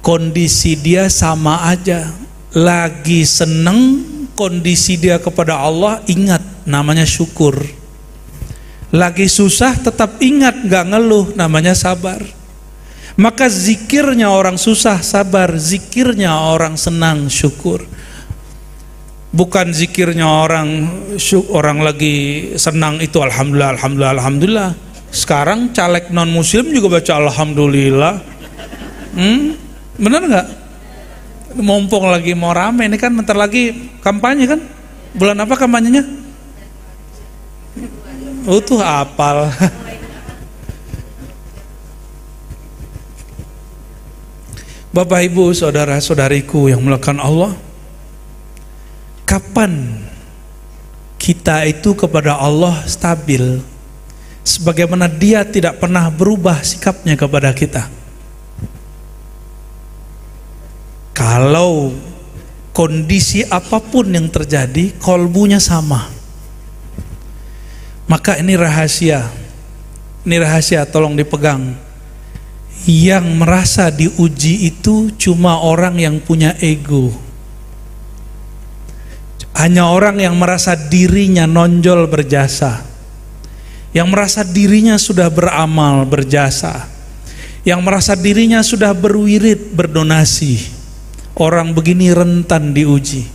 Kondisi dia sama aja. Lagi seneng, kondisi dia kepada Allah ingat, namanya syukur. Lagi susah tetap ingat, gak ngeluh, namanya sabar. Maka zikirnya orang susah sabar, zikirnya orang senang syukur. Bukan zikirnya orang lagi senang itu alhamdulillah, alhamdulillah, alhamdulillah. Sekarang caleg non muslim juga baca alhamdulillah. Bener nggak? Mumpung lagi mau rame, ini kan bentar lagi kampanye kan? Bulan apa kampanyenya? Tuh apal. Bapak Ibu, saudara-saudariku yang melakukan Allah, kapan kita itu kepada Allah stabil, sebagaimana Dia tidak pernah berubah sikapnya kepada kita? Kalau kondisi apapun yang terjadi, kolbunya sama. Maka ini rahasia. Ini rahasia, tolong dipegang. Yang merasa diuji itu cuma orang yang punya ego. Hanya orang yang merasa dirinya nonjol berjasa, yang merasa dirinya sudah beramal berjasa, yang merasa dirinya sudah berwirid berdonasi. Orang begini rentan diuji.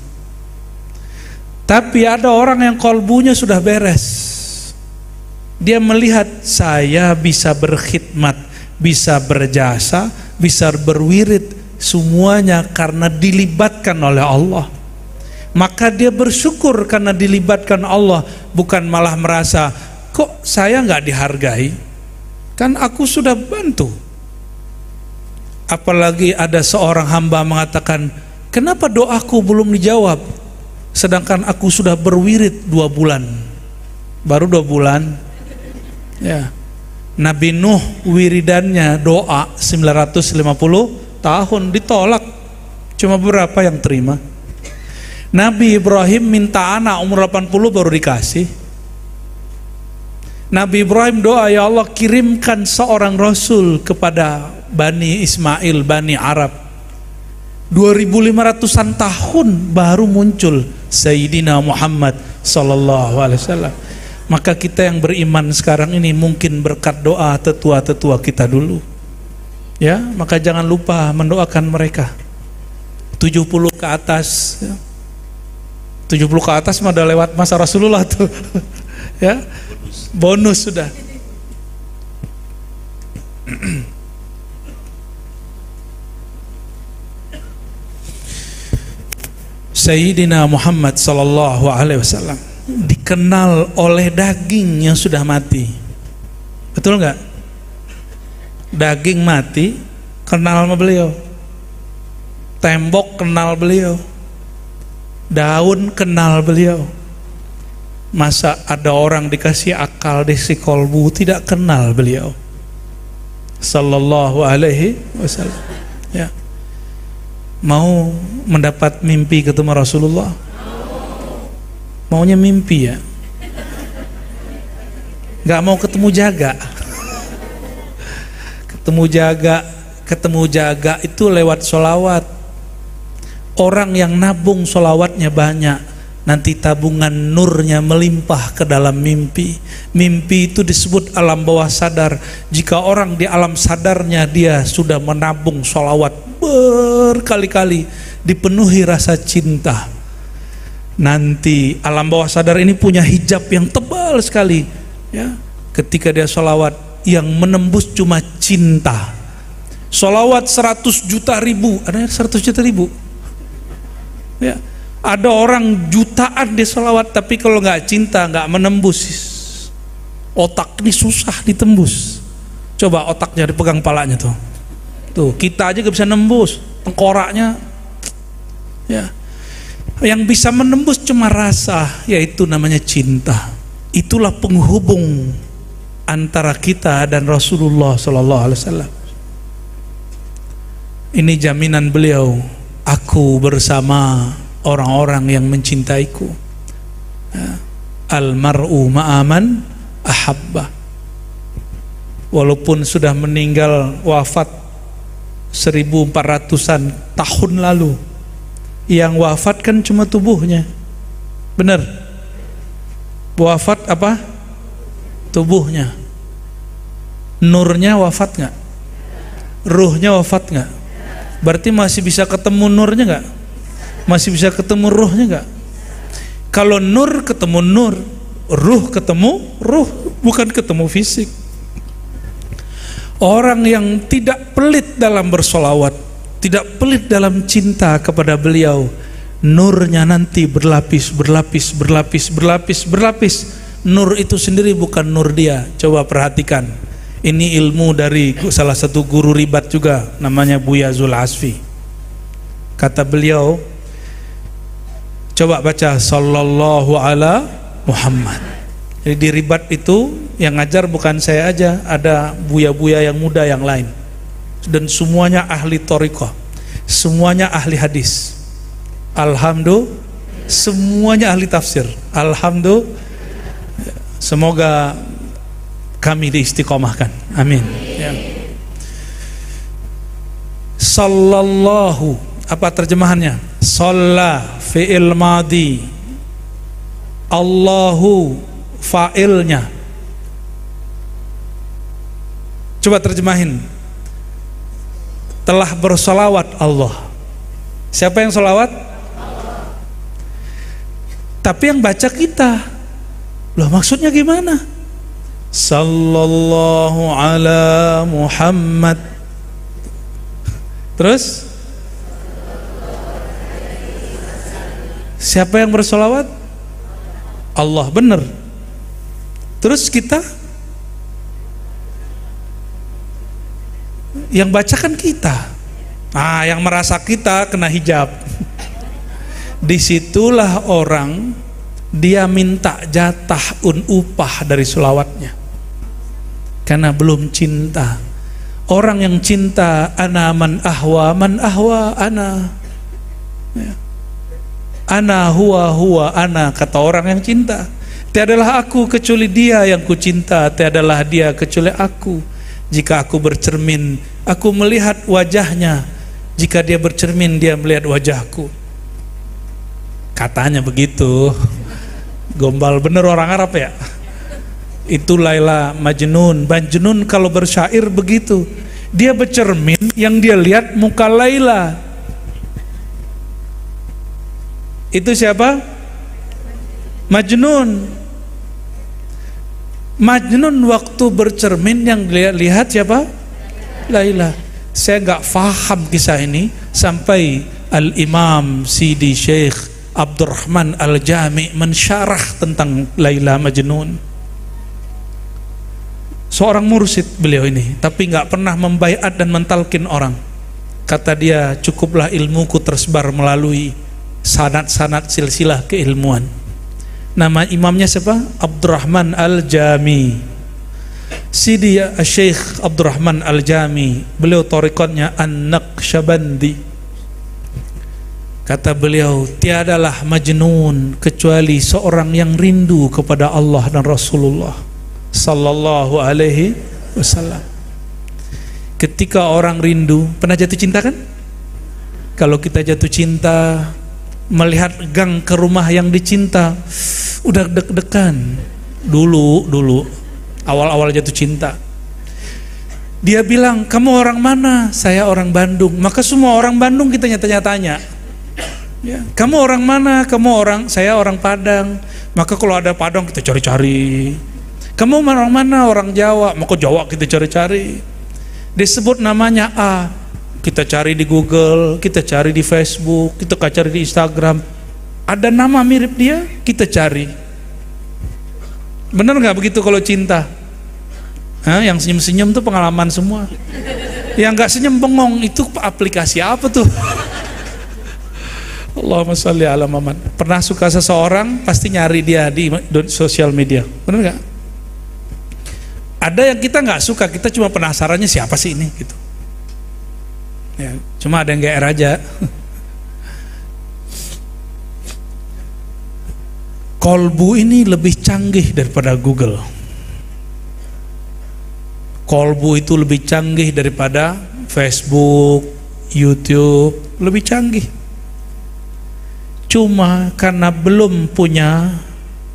Tapi ada orang yang kolbunya sudah beres. Dia melihat saya bisa berkhidmat, bisa berjasa, bisa berwirid, semuanya karena dilibatkan oleh Allah. Maka dia bersyukur karena dilibatkan Allah, bukan malah merasa kok saya nggak dihargai, kan aku sudah bantu. Apalagi ada seorang hamba mengatakan, kenapa doaku belum dijawab, sedangkan aku sudah berwirid 2 bulan. Baru 2 bulan ya. Nabi Nuh wiridannya doa 950 tahun ditolak, cuma beberapa yang terima. Nabi Ibrahim minta anak umur 80 baru dikasih. Nabi Ibrahim doa, ya Allah kirimkan seorang rasul kepada Bani Ismail, Bani Arab. 2500-an tahun baru muncul Sayyidina Muhammad sallallahu alaihi wasallam. Maka kita yang beriman sekarang ini mungkin berkat doa tetua-tetua kita dulu. Ya, maka jangan lupa mendoakan mereka. 70 ke atas ya. 70 ke atas mah udah lewat masa Rasulullah tuh. Ya. Bonus sudah. Sayyidina Muhammad sallallahu alaihi wasallam dikenal oleh daging yang sudah mati. Betul nggak? Daging mati kenal sama beliau, tembok kenal beliau, daun kenal beliau. Masa ada orang dikasih akal, dikasih kolbu tidak kenal beliau sallallahu alaihi wasallam? Ya. Mau mendapat mimpi ketemu Rasulullah? Maunya mimpi ya, nggak mau ketemu jaga. Ketemu jaga itu lewat sholawat. Orang yang nabung sholawatnya banyak, nanti tabungan nurnya melimpah ke dalam mimpi. Mimpi itu disebut alam bawah sadar. Jika orang di alam sadarnya dia sudah menabung sholawat berkali-kali, dipenuhi rasa cinta, nanti alam bawah sadar ini punya hijab yang tebal sekali ya. Ketika dia sholawat, yang menembus cuma cinta. Sholawat 100 juta ribu, ada 100 juta ribu ya. Ada orang jutaan di sholawat, tapi kalau nggak cinta nggak menembus. Otak ini susah ditembus. Coba otaknya dipegang palanya tuh. Tuh kita aja nggak bisa nembus, tengkoraknya ya. Yang bisa menembus cuma rasa, yaitu namanya cinta. Itulah penghubung antara kita dan Rasulullah sallallahu alaihi wasallam. Ini jaminan beliau, aku bersama orang-orang yang mencintaiku. Al-mar'u ma'aman ahabba. Walaupun sudah meninggal wafat 1400-an tahun lalu, yang wafat kan cuma tubuhnya. Benar? Wafat apa? Tubuhnya. Nurnya wafat nggak? Ruhnya wafat nggak? Berarti masih bisa ketemu nurnya nggak? Masih bisa ketemu ruhnya nggak? Kalau nur ketemu nur, ruh ketemu ruh, bukan ketemu fisik. Orang yang tidak pelit dalam bersolawat, tidak pelit dalam cinta kepada beliau, nurnya nanti berlapis, berlapis, berlapis, berlapis, berlapis. Nur itu sendiri bukan nur dia. Coba perhatikan. Ini ilmu dari salah satu guru ribat juga, namanya Buya Zul Asfi. Kata beliau, coba baca sallallahu ala Muhammad. Jadi di ribat itu yang ngajar bukan saya aja, ada buya-buya yang muda yang lain. Dan semuanya ahli thariqah, semuanya ahli hadis. Alhamdulillah, semuanya ahli tafsir. Alhamdulillah. Semoga kami diistiqomahkan. Amin. Ya. Sallallahu, apa terjemahannya? Shalla fi'il madi, Allahu fa'ilnya. Coba terjemahin. Telah bersolawat Allah. Siapa yang solawat? Allah. Tapi yang baca kita. Loh, maksudnya gimana? Sallallahu ala Muhammad. Terus siapa yang bersolawat? Allah, benar. Terus kita yang bacakan kita. Yang merasa kita kena hijab. Disitulah orang dia minta jatah upah dari solawatnya, karena belum cinta. Orang yang cinta, ana man ahwa ana, ana huwa ana, kata orang yang cinta. Tiadalah aku kecuali dia yang ku cinta, tiadalah dia kecuali aku. Jika aku bercermin, aku melihat wajahnya. Jika dia bercermin, dia melihat wajahku. Katanya begitu. Gombal bener orang Arab ya. Itu Laila Majnun. Majnun kalau bersyair begitu. Dia bercermin, yang dia lihat muka Laila. Itu siapa? Majnun. Majnun waktu bercermin yang lihat siapa? Laila. Saya nggak faham kisah ini sampai Al-Imam Sidi Syekh Abdurrahman Al-Jami mensyarah tentang Laila Majnun. Seorang mursyid beliau ini, tapi nggak pernah membaiat dan mentalkin orang. Kata dia, cukuplah ilmuku tersebar melalui sanad-sanad silsilah keilmuan. Nama imamnya siapa? Abdurrahman Al-Jami. Sidi Syekh Abdurrahman Al-Jami, beliau thariqatnya An-Naqsyabandi. Kata beliau, tiadalah majnun kecuali seorang yang rindu kepada Allah dan Rasulullah sallallahu alaihi wasallam. Ketika orang rindu, pernah jatuh cinta kan? Kalau kita jatuh cinta, melihat gang ke rumah yang dicinta, udah deg-degan. Dulu awal-awal jatuh cinta, dia bilang, kamu orang mana? Saya orang Bandung. Maka semua orang Bandung kita tanya-tanya. Ya, kamu orang mana? Saya orang Padang. Maka kalau ada Padang kita cari-cari. Kamu orang mana? Orang Jawa. Maka Jawa kita cari-cari. Disebut namanya A, kita cari di Google, kita cari di Facebook, kita cari di Instagram. Ada nama mirip dia, kita cari. Benar nggak begitu kalau cinta? Yang senyum-senyum tuh pengalaman semua. Yang nggak senyum bengong itu aplikasi apa tuh? Allahumma sholli ala Muhammad. Pernah suka seseorang pasti nyari dia di sosial media, benar nggak? Ada yang kita nggak suka, kita cuma penasarannya siapa sih ini gitu. Ya, cuma ada yang GR aja. Kolbu ini lebih canggih daripada Google. Kolbu itu lebih canggih daripada Facebook, YouTube, lebih canggih. Cuma karena belum punya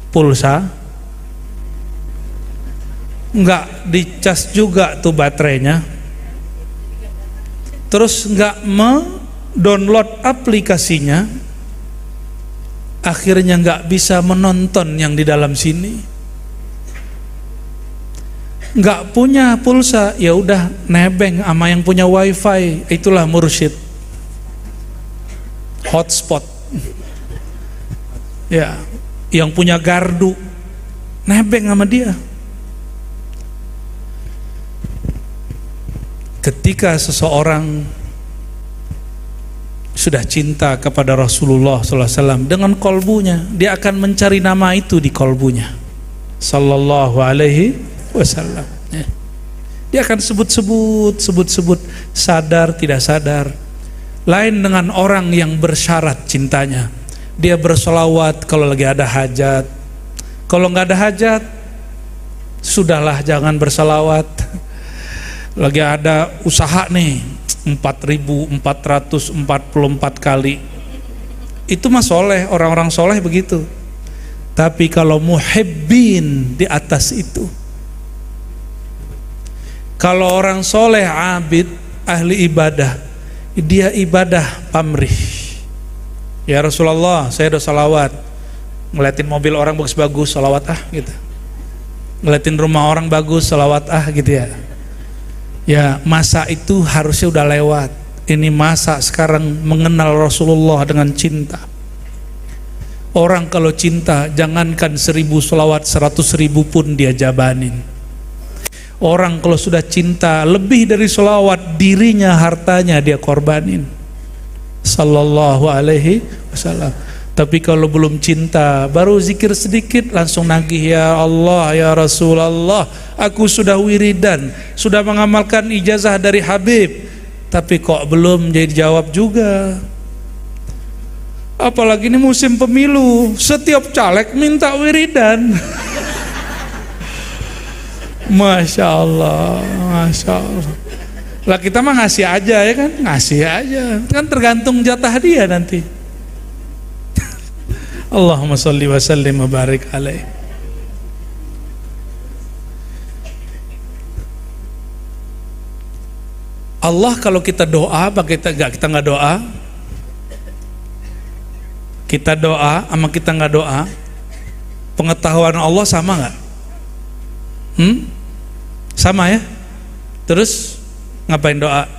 pulsa, nggak dicas juga tuh baterainya, terus nggak download aplikasinya, akhirnya nggak bisa menonton yang di dalam sini. Nggak punya pulsa, ya udah nebeng sama yang punya wifi, itulah mursyid. Hotspot, ya, yang punya gardu, nebeng sama dia. Ketika seseorang sudah cinta kepada Rasulullah SAW dengan kolbunya, dia akan mencari nama itu di kolbunya, Sallallahu Alaihi Wasallam. Dia akan sebut-sebut, sadar tidak sadar. Lain dengan orang yang bersyarat cintanya, dia bersolawat kalau lagi ada hajat. Kalau nggak ada hajat, sudahlah jangan bersolawat. Lagi ada usaha nih 4.444 kali, itu mah soleh, orang-orang soleh begitu. Tapi kalau muhibbin di atas itu, kalau orang soleh, abid, ahli ibadah, dia ibadah pamrih. Ya Rasulullah, saya udah salawat, ngeliatin mobil orang bagus-bagus, salawat gitu. Ngeliatin rumah orang bagus, salawat gitu ya. Ya, masa itu harusnya udah lewat. Ini masa sekarang mengenal Rasulullah dengan cinta. Orang kalau cinta, jangankan 1000 sholawat, 100.000 pun dia jabanin. Orang kalau sudah cinta, lebih dari sholawat, dirinya, hartanya dia korbanin. Sallallahu Alaihi Wasallam. Tapi kalau belum cinta, baru zikir sedikit langsung nagih, ya Allah, ya Rasulullah, aku sudah wiridan, sudah mengamalkan ijazah dari Habib, tapi kok belum jadi jawab juga. Apalagi ini musim pemilu, setiap caleg minta wiridan. Masya Allah, Masya Allah. Lah kita mah ngasih aja ya kan, ngasih aja, kan tergantung jatah dia nanti. Allahumma salli wa sallim wa barik alaih. Allah kalau kita doa, apa kita nggak doa? Kita doa sama kita nggak doa, pengetahuan Allah sama nggak? Sama ya? Terus ngapain doa?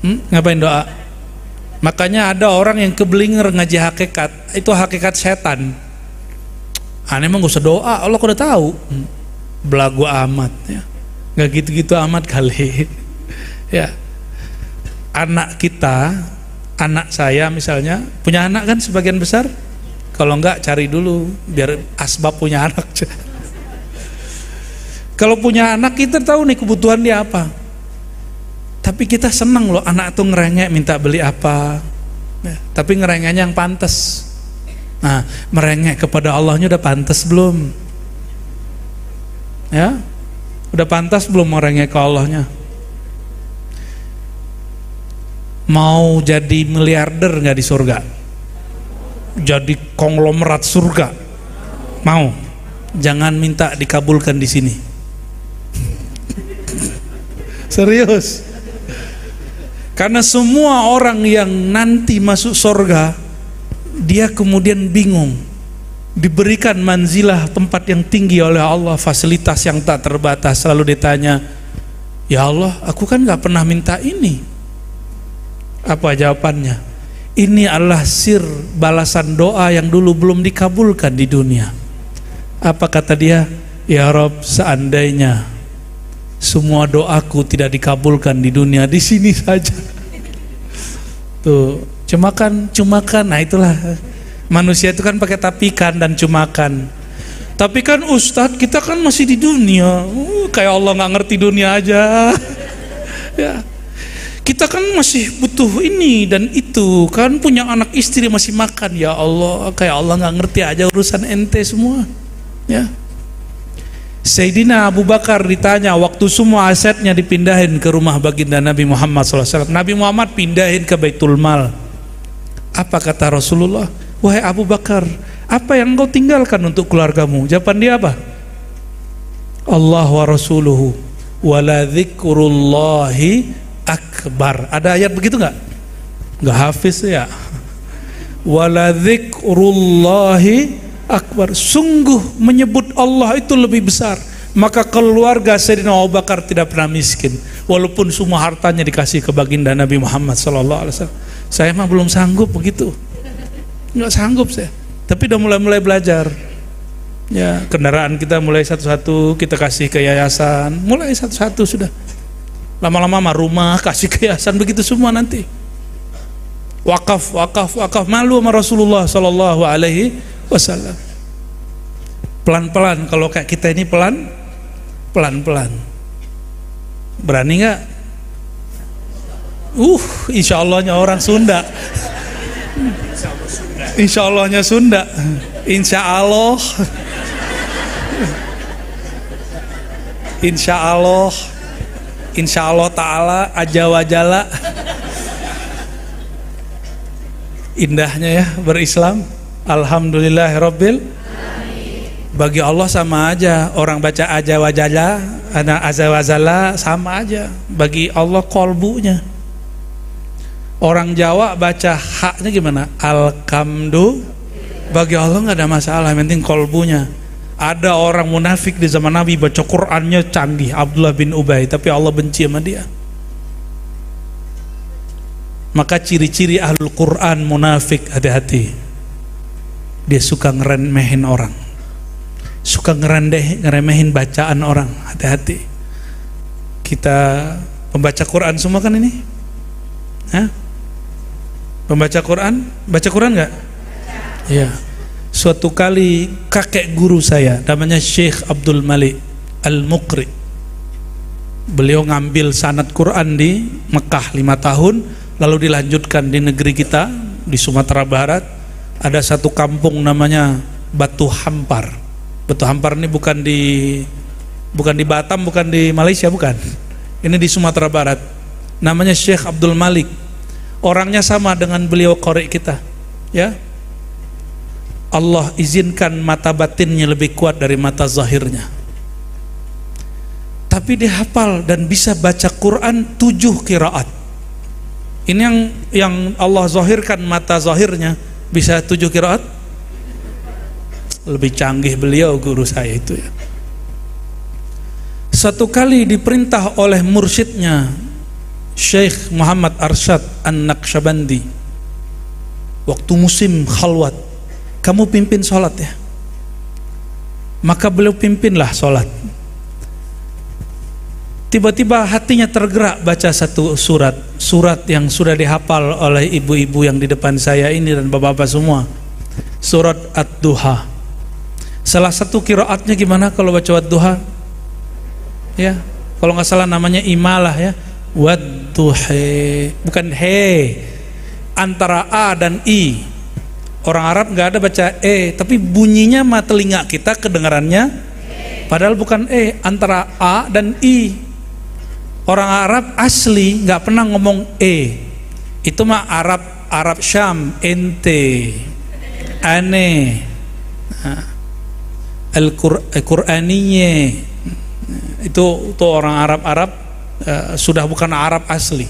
Ngapain doa? Makanya ada orang yang keblinger ngaji hakikat, itu hakikat setan. Aneh emang gak usah doa, Allah udah tahu. Belagu amat ya. Gak gitu-gitu amat kali. Ya. Anak kita, anak saya misalnya, punya anak kan sebagian besar. Kalau enggak cari dulu biar asbab punya anak. Kalau punya anak kita tahu nih kebutuhan dia apa. Tapi kita senang loh anak tuh ngerengek minta beli apa ya, tapi ngerengeknya yang pantas. Nah, merengek kepada Allahnya udah pantas belum? Ya, udah pantas belum merengek ke Allahnya? Mau jadi miliarder nggak di surga? Jadi konglomerat surga? Mau? Jangan minta dikabulkan di sini. Serius. Karena semua orang yang nanti masuk surga, dia kemudian bingung. Diberikan manzilah, tempat yang tinggi oleh Allah, fasilitas yang tak terbatas. Lalu ditanya, ya Allah, aku kan gak pernah minta ini. Apa jawabannya? Ini adalah sir balasan doa yang dulu belum dikabulkan di dunia. Apa kata dia? Ya Rabb, seandainya semua doaku tidak dikabulkan di dunia, di sini saja. Tuh, cumakan. Nah itulah manusia itu kan pakai tapikan dan cumakan. Tapi kan Ustadz, kita kan masih di dunia. Kayak Allah nggak ngerti dunia aja. Ya, kita kan masih butuh ini dan itu. Kan punya anak istri masih makan. Ya Allah, kayak Allah nggak ngerti aja urusan ente semua. Ya. Sayyidina Abu Bakar ditanya waktu semua asetnya dipindahin ke rumah baginda Nabi Muhammad SAW. Nabi Muhammad pindahin ke Baitul Mal. Apa kata Rasulullah? Wahai Abu Bakar, apa yang engkau tinggalkan untuk keluargamu? Jawaban dia apa? Allah wa rasuluhu wala dzikrullahi akbar. Ada ayat begitu nggak? Nggak hafiz ya. Wala dzikrullahi akbar. Sungguh menyebut Allah itu lebih besar. Maka keluarga Sayyidina Abu Bakar tidak pernah miskin, walaupun semua hartanya dikasih ke baginda Nabi Muhammad SAW. Saya mah belum sanggup begitu, nggak sanggup saya. Tapi udah mulai belajar. Ya, kendaraan kita mulai satu-satu kita kasih ke yayasan, mulai satu-satu sudah. Lama-lama rumah kasih ke yayasan, begitu semua nanti. Wakaf, malu sama Rasulullah SAW. Pelan-pelan, kalau kayak kita ini pelan-pelan. Berani nggak? Insya Allahnya orang Sunda. Insya Allahnya Sunda. Insya Allah. Insya Allah. Insya Allah Ta'ala aja wajala. Indahnya ya berislam. Alhamdulillahirabbil. Bagi Allah sama aja, orang baca aja wajala, anak aza wazala sama aja. Bagi Allah kolbunya. Orang Jawa baca haknya gimana? Alkamdu. Bagi Allah nggak ada masalah, yang penting kolbunya. Ada orang munafik di zaman Nabi baca Qurannya canggih, Abdullah bin Ubay, tapi Allah benci sama dia. Maka ciri-ciri ahlul Quran munafik, hati-hati. Dia suka ngeremehin orang, suka ngeremehin bacaan orang, hati-hati. Kita pembaca Quran semua kan ini? Hah? Pembaca Quran? Baca Quran nggak? Iya. Suatu kali kakek guru saya namanya Syekh Abdul Malik Al-Muqri. Beliau ngambil sanad Quran di Mekah 5 tahun, lalu dilanjutkan di negeri kita di Sumatera Barat. Ada satu kampung namanya Batu Hampar. Batu Hampar ini bukan di Batam, bukan di Malaysia, bukan. Ini di Sumatera Barat. Namanya Syekh Abdul Malik. Orangnya sama dengan beliau qori kita. Ya. Allah izinkan mata batinnya lebih kuat dari mata zahirnya. Tapi dia hafal dan bisa baca Quran 7 qiraat. Ini yang Allah zahirkan mata zahirnya bisa 7 qiraat. Lebih canggih beliau guru saya itu ya. Satu kali diperintah oleh mursyidnya Syekh Muhammad Arsyad An-Naqsyabandi, waktu musim khalwat, kamu pimpin sholat ya. Maka beliau pimpinlah sholat. Tiba-tiba hatinya tergerak baca satu surat yang sudah dihafal oleh ibu-ibu yang di depan saya ini dan bapak-bapak semua. Surat Ad-Duha. Salah satu qiraatnya gimana kalau baca Ad-Duha? Ya, kalau nggak salah namanya imalah ya. Wad-duha, bukan he. Antara a dan i. Orang Arab nggak ada baca tapi bunyinya mah telinga kita kedengarannya padahal bukan antara a dan i. Orang Arab asli nggak pernah ngomong itu mah Arab Syam, ente, aneh, Al-Qur'aniyye. Itu orang Arab sudah bukan Arab asli.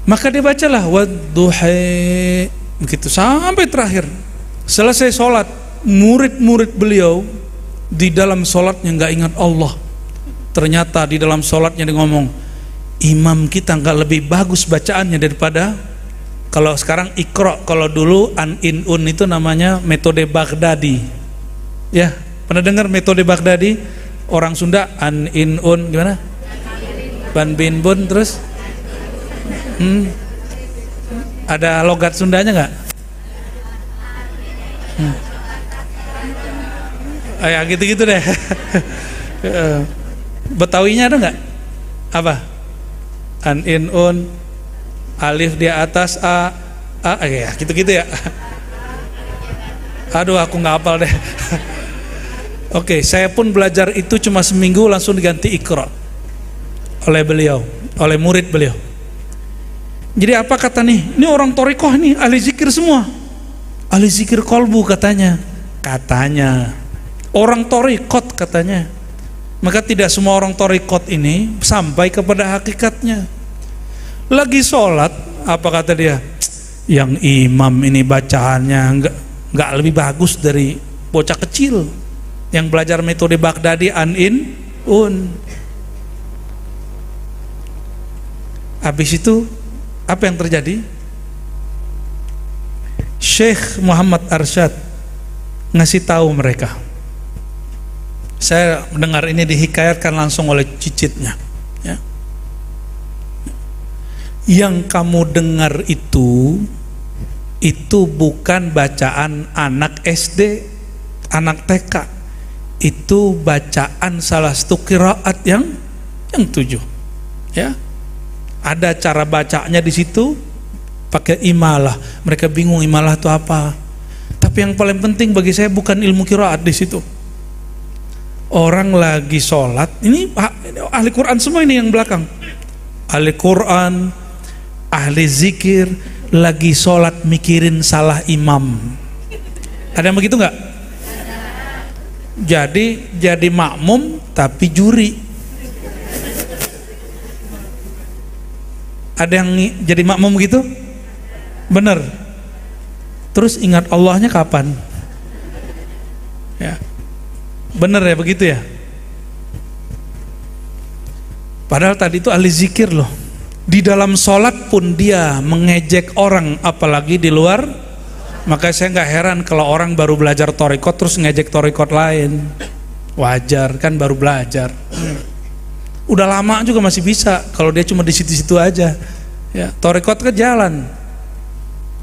Maka dia bacalah wadduha begitu sampai terakhir. Selesai sholat, murid-murid beliau di dalam sholatnya nggak ingat Allah. Ternyata di dalam sholatnya dia ngomong, imam kita nggak lebih bagus bacaannya daripada kalau sekarang Iqra. Kalau dulu an-in-un itu namanya metode Baghdadi. Ya, pernah dengar metode Baghdadi? Orang Sunda an-in-un gimana? Ban bin bun terus? Ada logat Sundanya nggak? Ya gitu-gitu deh. Betawinya ada nggak? Apa? An-in-un, alif di atas a ya gitu-gitu ya. Aduh aku nggak hafal deh. Oke, saya pun belajar itu cuma seminggu langsung diganti Iqra oleh beliau, oleh murid beliau. Jadi apa kata nih? Ini orang thariqah nih, ahli zikir semua. Ahli zikir kolbu katanya. Katanya. Orang thariqat katanya. Maka tidak semua orang thariqat ini sampai kepada hakikatnya. Lagi sholat, apa kata dia? Yang imam ini bacaannya nggak lebih bagus dari bocah kecil yang belajar metode Baghdadi Habis itu apa yang terjadi? Syekh Muhammad Arsyad ngasih tahu mereka. Saya mendengar ini dihikayatkan langsung oleh cicitnya, ya. Yang kamu dengar itu bukan bacaan anak SD, anak TK. Itu bacaan salah satu qiraat yang 7, ya. Ada cara bacanya di situ pakai imalah. Mereka bingung imalah itu apa. Tapi yang paling penting bagi saya bukan ilmu qiraat di situ. Orang lagi sholat, ini ahli Quran semua ini yang belakang, ahli Quran, ahli zikir, lagi sholat mikirin salah imam. Ada yang begitu nggak? Jadi makmum tapi juri. Ada yang jadi makmum gitu? Bener. Terus ingat Allahnya kapan? Ya. Bener ya begitu ya. Padahal tadi itu ahli zikir loh. Di dalam sholat pun dia mengejek orang, apalagi di luar. Maka saya nggak heran kalau orang baru belajar thariqat terus ngejek thariqat lain. Wajar kan, baru belajar. Udah lama juga masih bisa kalau dia cuma di situ-situ aja. Ya, thariqat ke jalan.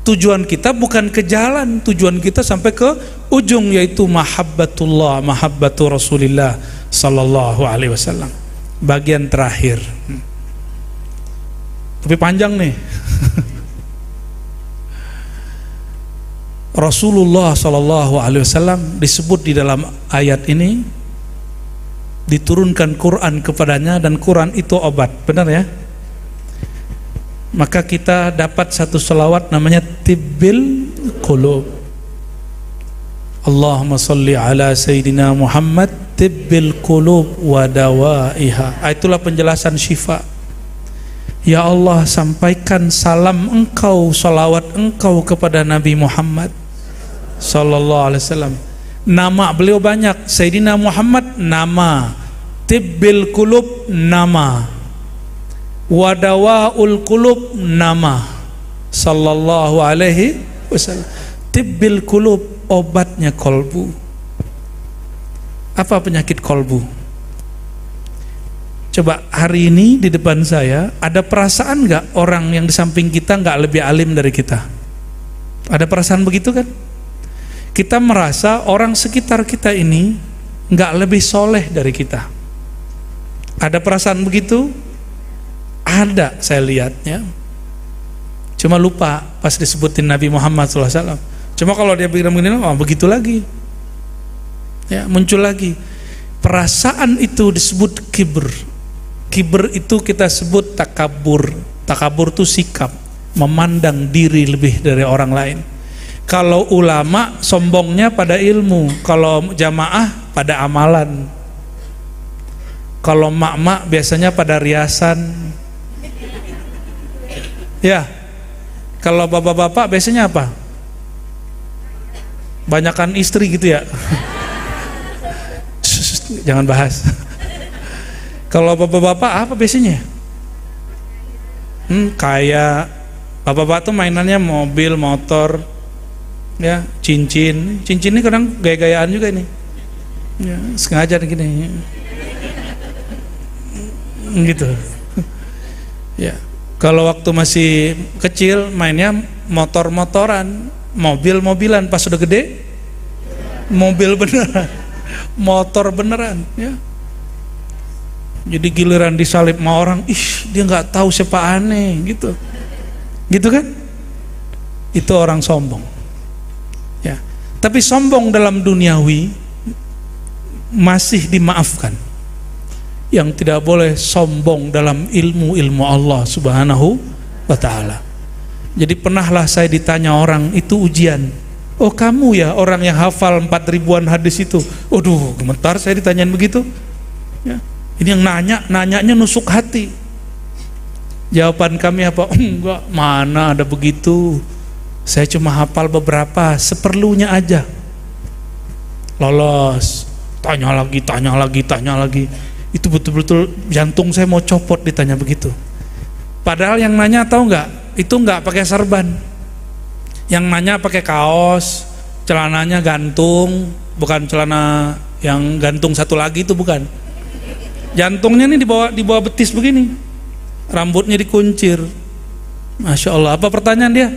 Tujuan kita bukan ke jalan, tujuan kita sampai ke ujung, yaitu mahabbatullah, mahabbatu Rasulillah sallallahu alaihi wasallam. Bagian terakhir. Tapi panjang nih. Rasulullah sallallahu alaihi wasallam disebut di dalam ayat ini diturunkan Quran kepadanya dan Quran itu obat, benar ya? Maka kita dapat satu selawat namanya Tibbil Qulub. Allahumma salli ala Sayyidina Muhammad Tibbil Qulub wa dawaiha. Itulah penjelasan syifa. Ya Allah, sampaikan salam engkau, salawat engkau kepada Nabi Muhammad sallallahu alaihi wasallam. Nama beliau banyak. Sayyidina Muhammad nama, Tibbil Qulub nama, Wadawaul Qulub nama, sallallahu alaihi wasallam. Tibbil Qulub, obatnya kolbu. Apa penyakit kolbu? Coba hari ini di depan saya ada perasaan nggak orang yang di samping kita nggak lebih alim dari kita? Ada perasaan begitu kan? Kita merasa orang sekitar kita ini nggak lebih soleh dari kita. Ada perasaan begitu? Ada, saya lihat ya. Cuma lupa pas disebutin Nabi Muhammad SAW. Cuma kalau dia bilang begini, oh begitu lagi. Ya, muncul lagi. Perasaan itu disebut kibr. Kibr itu kita sebut takabur. Takabur itu sikap, memandang diri lebih dari orang lain. Kalau ulama sombongnya pada ilmu, kalau jamaah pada amalan. Kalau mak-mak biasanya pada riasan. Ya, kalau bapak-bapak biasanya apa? Banyakan istri gitu ya. Jangan bahas. Kalau bapak-bapak apa biasanya? Kayak bapak-bapak tuh mainannya mobil, motor, ya, cincin. Cincin ini kadang gaya-gayaan juga ini. Ya, sengaja gini. Gitu. Ya. Kalau waktu masih kecil mainnya motor-motoran, mobil-mobilan. Pas sudah gede, mobil beneran, motor beneran, ya. Jadi giliran disalib sama orang, dia nggak tahu siapa aneh, gitu kan? Itu orang sombong, ya. Tapi sombong dalam duniawi masih dimaafkan. Yang tidak boleh sombong dalam ilmu Allah subhanahu wa ta'ala. Jadi pernahlah saya ditanya orang, itu ujian. Oh kamu ya orang yang hafal 4.000-an hadis itu. Waduh, gemetar saya ditanyain begitu. Ya. Ini yang nanyanya nusuk hati. Jawaban kami apa? Enggak, mana ada begitu. Saya cuma hafal beberapa, seperlunya aja. Lolos, tanya lagi. Itu betul-betul jantung saya mau copot ditanya begitu. Padahal yang nanya tahu nggak? Itu nggak pakai serban. Yang nanya pakai kaos, celananya gantung, bukan celana yang gantung satu lagi, itu bukan. Jantungnya nih di bawah betis begini, rambutnya dikuncir. Masya Allah. Apa pertanyaan dia?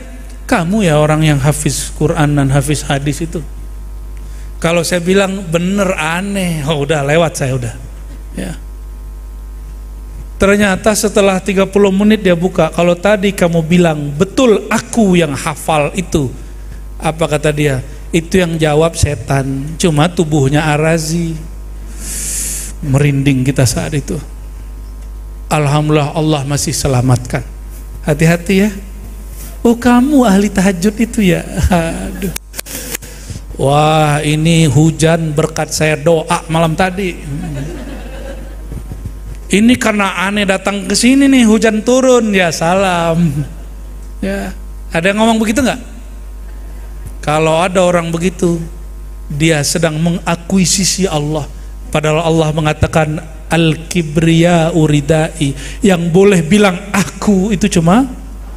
Kamu ya orang yang hafiz Quran dan hafiz hadis itu. Kalau saya bilang bener aneh, oh udah lewat saya udah. Ya. Ternyata setelah 30 menit dia buka, kalau tadi kamu bilang betul aku yang hafal itu, apa kata dia? Itu yang jawab setan, cuma tubuhnya Arazi. Merinding kita saat itu. Alhamdulillah Allah masih selamatkan. Hati-hati ya. Oh kamu ahli tahajud itu ya. Aduh. Wah ini hujan berkat saya doa malam tadi. Ini karena aneh datang ke sini nih hujan turun ya salam. Ya ada yang ngomong begitu nggak? Kalau ada orang begitu, dia sedang mengakuisisi Allah. Padahal Allah mengatakan al-kibriya uridai, yang boleh bilang aku itu cuma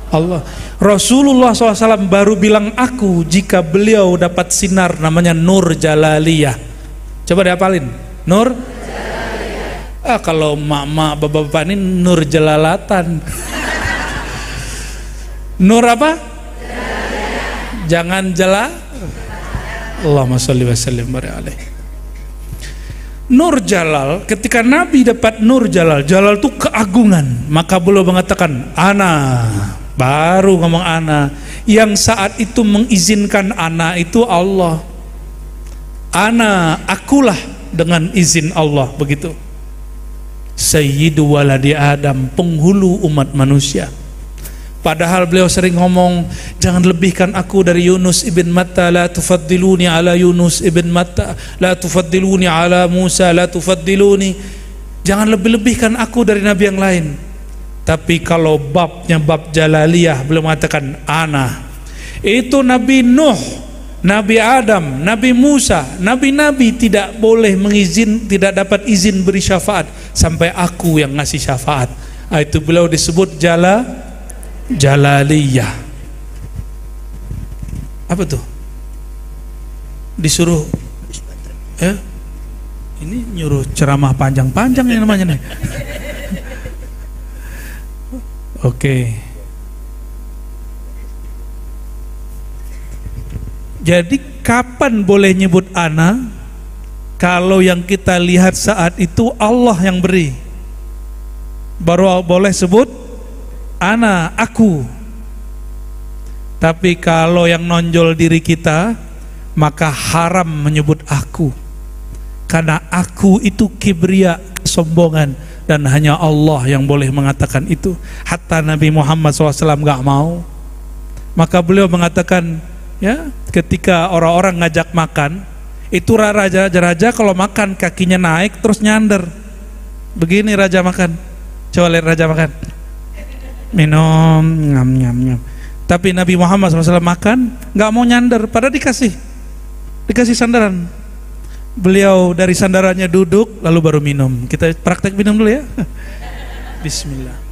Allah. Rasulullah SAW baru bilang aku jika beliau dapat sinar namanya Nur Jalaliyah. Coba dihafalin, Nur Jalaliyah. Kalau mak-mak bapak-bapak ini Nur Jalalatan. Nur apa? Jalaliyah. Jangan jala. Allahumma sholli wa sallim alaihi. Nur Jalal, ketika Nabi dapat Nur Jalal, Jalal itu keagungan, maka beliau mengatakan ana, baru ngomong ana. Yang saat itu mengizinkan ana itu Allah. Ana, akulah dengan izin Allah, begitu. Sayyidu waladi Adam, penghulu umat manusia. Padahal beliau sering ngomong, jangan lebihkan aku dari Yunus ibn Matta, la tufaddiluni ala Yunus ibn Matta, la tufaddiluni ala Musa, la tufaddiluni. Jangan lebih-lebihkan aku dari nabi yang lain. Tapi kalau babnya bab Jalaliyah, beliau mengatakan ana. Itu Nabi Nuh, Nabi Adam, Nabi Musa, nabi-nabi tidak boleh tidak dapat izin beri syafaat sampai aku yang ngasih syafaat. Itu beliau disebut Jalaliyah. Apa tuh? Disuruh ini nyuruh ceramah panjang-panjang ini namanya nih. Oke. Jadi kapan boleh nyebut ana? Kalau yang kita lihat saat itu Allah yang beri, baru boleh sebut ana, aku. Tapi kalau yang nonjol diri kita, maka haram menyebut aku, karena aku itu kibria, kesombongan, dan hanya Allah yang boleh mengatakan itu. Hatta Nabi Muhammad SAW gak mau. Maka beliau mengatakan, ya, ketika orang-orang ngajak makan, itu raja-raja kalau makan kakinya naik terus nyander. Begini raja makan. Coba lihat raja makan. Minum, nyam. Tapi Nabi Muhammad SAW makan nggak mau nyander, padahal dikasih sandaran. Beliau dari sandarannya duduk lalu baru minum. Kita praktek minum dulu ya. Bismillah.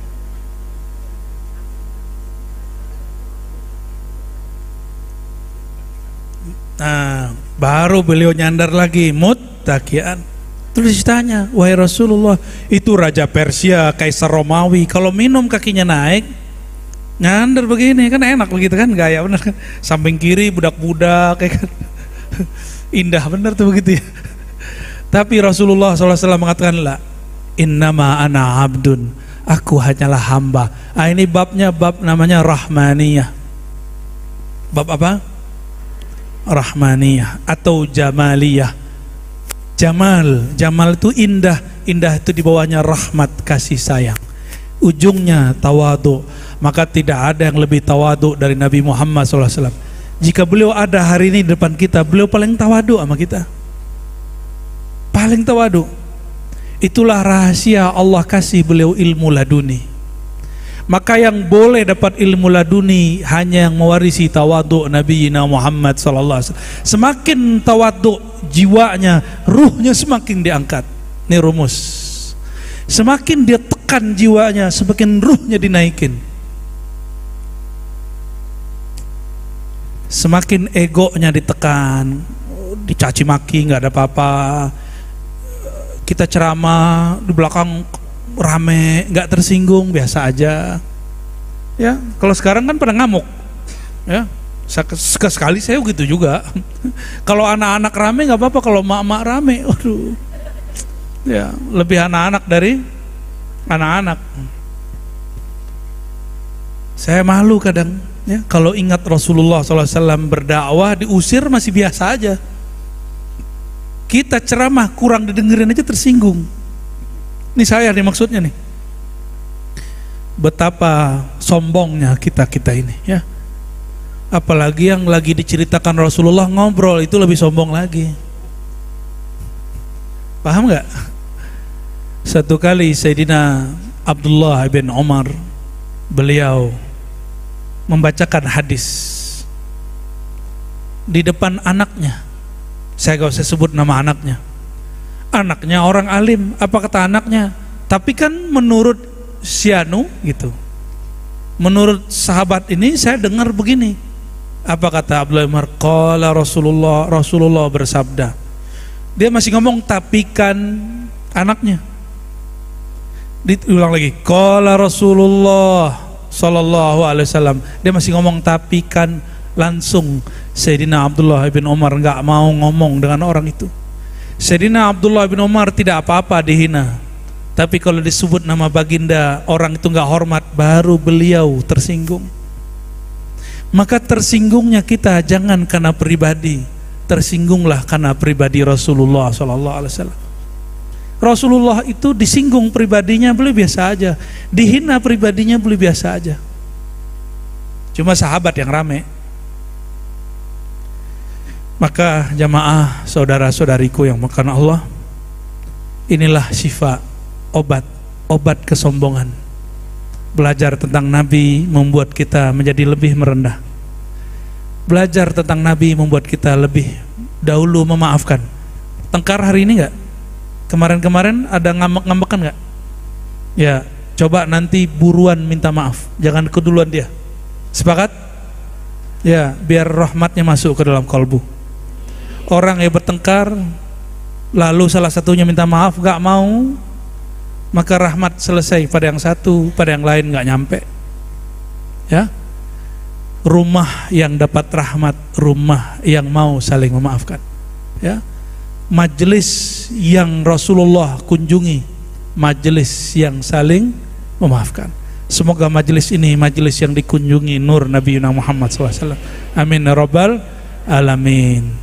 Nah, baru beliau nyandar lagi, muttaqian. Terus ditanya, wahai Rasulullah, itu raja Persia, kaisar Romawi, kalau minum kakinya naik, nyandar begini kan enak begitu kan, gaya bener kan, samping kiri budak-budak kayak kan. Indah bener tuh begitu ya. Tapi Rasulullah SAW mengatakan, la, innama ana abdun, aku hanyalah hamba. Ini babnya bab namanya Rahmaniyah. Bab apa? Rahmaniyah atau Jamaliyah. Jamal itu indah itu di bawahnya rahmat, kasih sayang. Ujungnya tawadu. Maka tidak ada yang lebih tawadu dari Nabi Muhammad SAW. Jika beliau ada hari ini di depan kita, beliau paling tawadu sama kita. Paling tawadu. Itulah rahasia Allah kasih beliau ilmu laduni. Maka yang boleh dapat ilmu laduni hanya yang mewarisi tawadhu Nabi Muhammad sallallahu alaihi wasallam. Semakin tawadhu jiwanya, ruhnya semakin diangkat. Ini rumus. Semakin dia tekan jiwanya, semakin ruhnya dinaikin. Semakin egonya ditekan, dicaci maki nggak ada apa-apa. Kita ceramah di belakang rame, nggak tersinggung, biasa aja. Ya, kalau sekarang kan pada ngamuk. Ya, sekali saya gitu juga. Kalau anak-anak rame nggak apa-apa, kalau mak-mak rame, waduh. Ya, lebih anak-anak dari anak-anak. Saya malu kadang. Ya, kalau ingat Rasulullah SAW berdakwah diusir masih biasa aja. Kita ceramah kurang didengerin aja tersinggung. Ini saya nih maksudnya nih. Betapa sombongnya kita ini ya. Apalagi yang lagi diceritakan Rasulullah ngobrol itu lebih sombong lagi. Paham nggak? Satu kali Sayyidina Abdullah bin Umar, beliau membacakan hadis di depan anaknya. Saya gak usah sebut nama anaknya. Anaknya orang alim. Apa kata anaknya? Tapi kan menurut Sianu gitu, menurut sahabat ini saya dengar begini. Apa kata Abdullah bin Umar? Qala Rasulullah bersabda. Dia masih ngomong tapi kan anaknya. Diulang lagi. Qala Rasulullah sallallahu alaihi wasallam. Dia masih ngomong tapi kan. Langsung Sayyidina Abdullah bin Umar nggak mau ngomong dengan orang itu. Sayyidina Abdullah bin Umar tidak apa-apa dihina, tapi kalau disebut nama baginda orang itu nggak hormat, baru beliau tersinggung. Maka tersinggungnya kita jangan karena pribadi, tersinggunglah karena pribadi Rasulullah SAW. Rasulullah itu disinggung pribadinya boleh biasa aja, dihina pribadinya boleh biasa aja. Cuma sahabat yang rame. Maka jamaah saudara-saudariku yang makan Allah, inilah syifa, obat kesombongan. Belajar tentang Nabi membuat kita menjadi lebih merendah. Belajar tentang Nabi membuat kita lebih dahulu memaafkan. Tengkar hari ini enggak? Kemarin-kemarin ada ngambek-ngambekan enggak? Ya, coba nanti buruan minta maaf, jangan keduluan dia. Sepakat? Ya, biar rahmatnya masuk ke dalam kalbu. Orang yang bertengkar lalu salah satunya minta maaf gak mau, maka rahmat selesai pada yang satu, pada yang lain gak nyampe. Ya, rumah yang dapat rahmat, rumah yang mau saling memaafkan. Ya, majelis yang Rasulullah kunjungi, majelis yang saling memaafkan. Semoga majelis ini majelis yang dikunjungi nur Nabi Muhammad SAW. Amin ya rabbal alamin.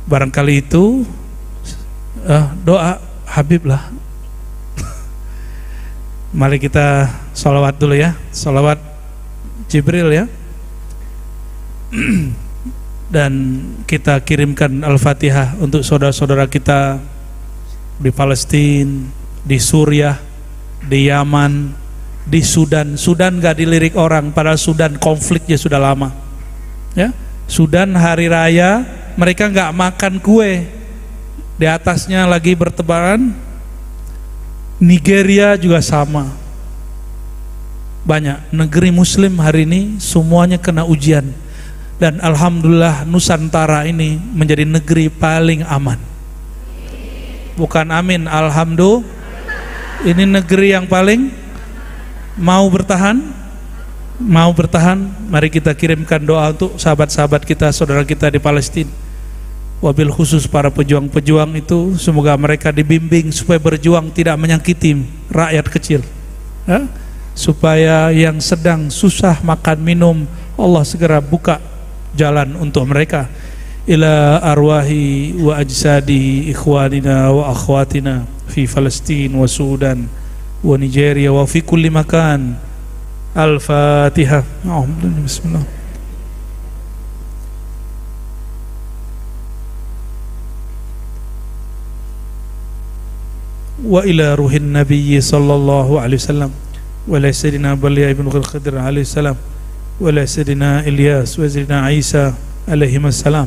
Barangkali itu doa Habib lah. Mari kita sholawat dulu ya, sholawat Jibril ya. Dan kita kirimkan Al-Fatihah untuk saudara-saudara kita di Palestina, di Suriah, di Yaman, di Sudan. Sudan gak dilirik orang, padahal Sudan konfliknya sudah lama ya. Sudan hari raya mereka gak makan kue, di atasnya lagi bertebaran. Nigeria juga sama. Banyak negeri muslim hari ini semuanya kena ujian. Dan alhamdulillah Nusantara ini menjadi negeri paling aman. Bukan amin, alhamdulillah. Ini negeri yang paling mau bertahan. Mau bertahan, mari kita kirimkan doa untuk sahabat-sahabat kita, saudara kita di Palestina. Wabil khusus para pejuang-pejuang itu, semoga mereka dibimbing supaya berjuang tidak menyakiti rakyat kecil ya? Supaya yang sedang susah makan minum, Allah segera buka jalan untuk mereka. Ila arwahi wa ajsadi ikhwanina wa akhwatina fi Palestina wa Sudan wa Nigeria wa fi kulli makan. Al-Fatihah. Bismillah. وإلى روح النبي صلى الله عليه وسلم وإلى سيدنا بليا بن الخضر عليه السلام وإلى سيدنا إلياس وسيدنا عيسى عليهما السلام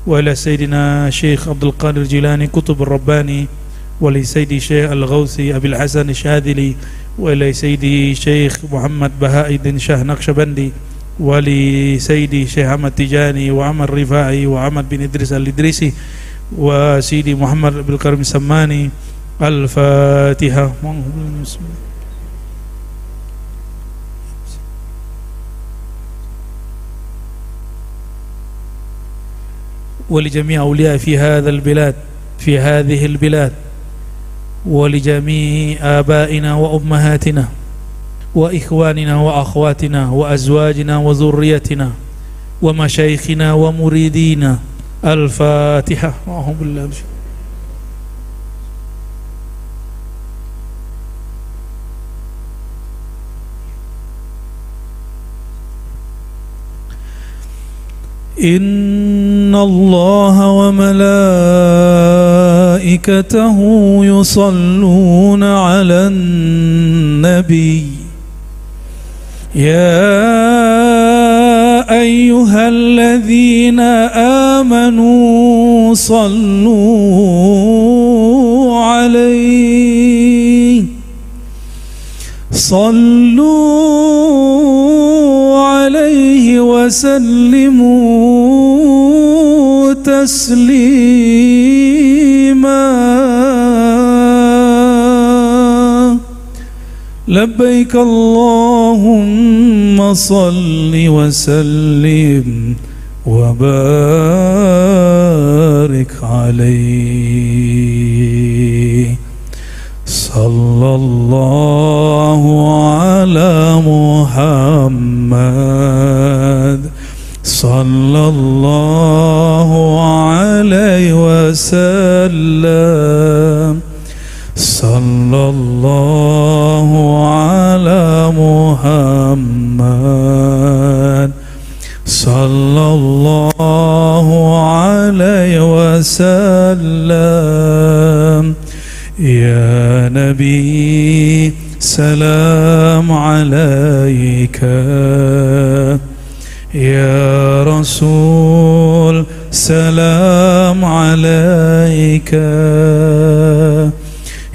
وإلى سيدنا شيخ عبد القادر الجيلاني كتب الرباني ولسيدي شيخ الغوثي أبي الحسن الشاذلي وإلى سيدي شيخ محمد بهاء الدين شاه نقشبندي ولسيدي شيخ أحمد تجاني وعمر رفاعي وعمد بن إدريس الإدريسي وسيدي محمد بن الكريم السماني. الفاتحة. ولجميع أولياء في هذا البلاد في هذه البلاد ولجميع آبائنا وأمهاتنا وإخواننا وأخواتنا وأزواجنا وذريتنا ومشايخنا ومريدينا. الفاتحة. اللهم بالله. إن الله وملائكته يصلون على النبي يا أيها الذين آمنوا صلوا عليه وسلموا تسليما. لبيك اللهم صل وسلم وبارك عليه. صلى الله على محمد صلى الله عليه وسلم. صلى الله على محمد صلى الله عليه وسلم. يا نبي سلام عليك يا رسول سلام عليك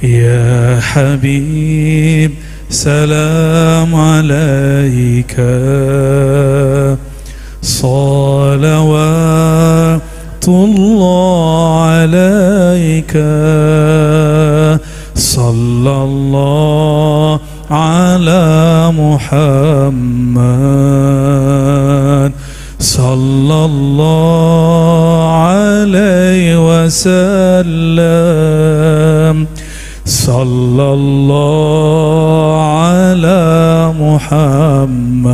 يا حبيب سلام عليك. صلوات الله عليك. صلى الله على محمد صلى الله عليه وسلم. صلى الله على محمد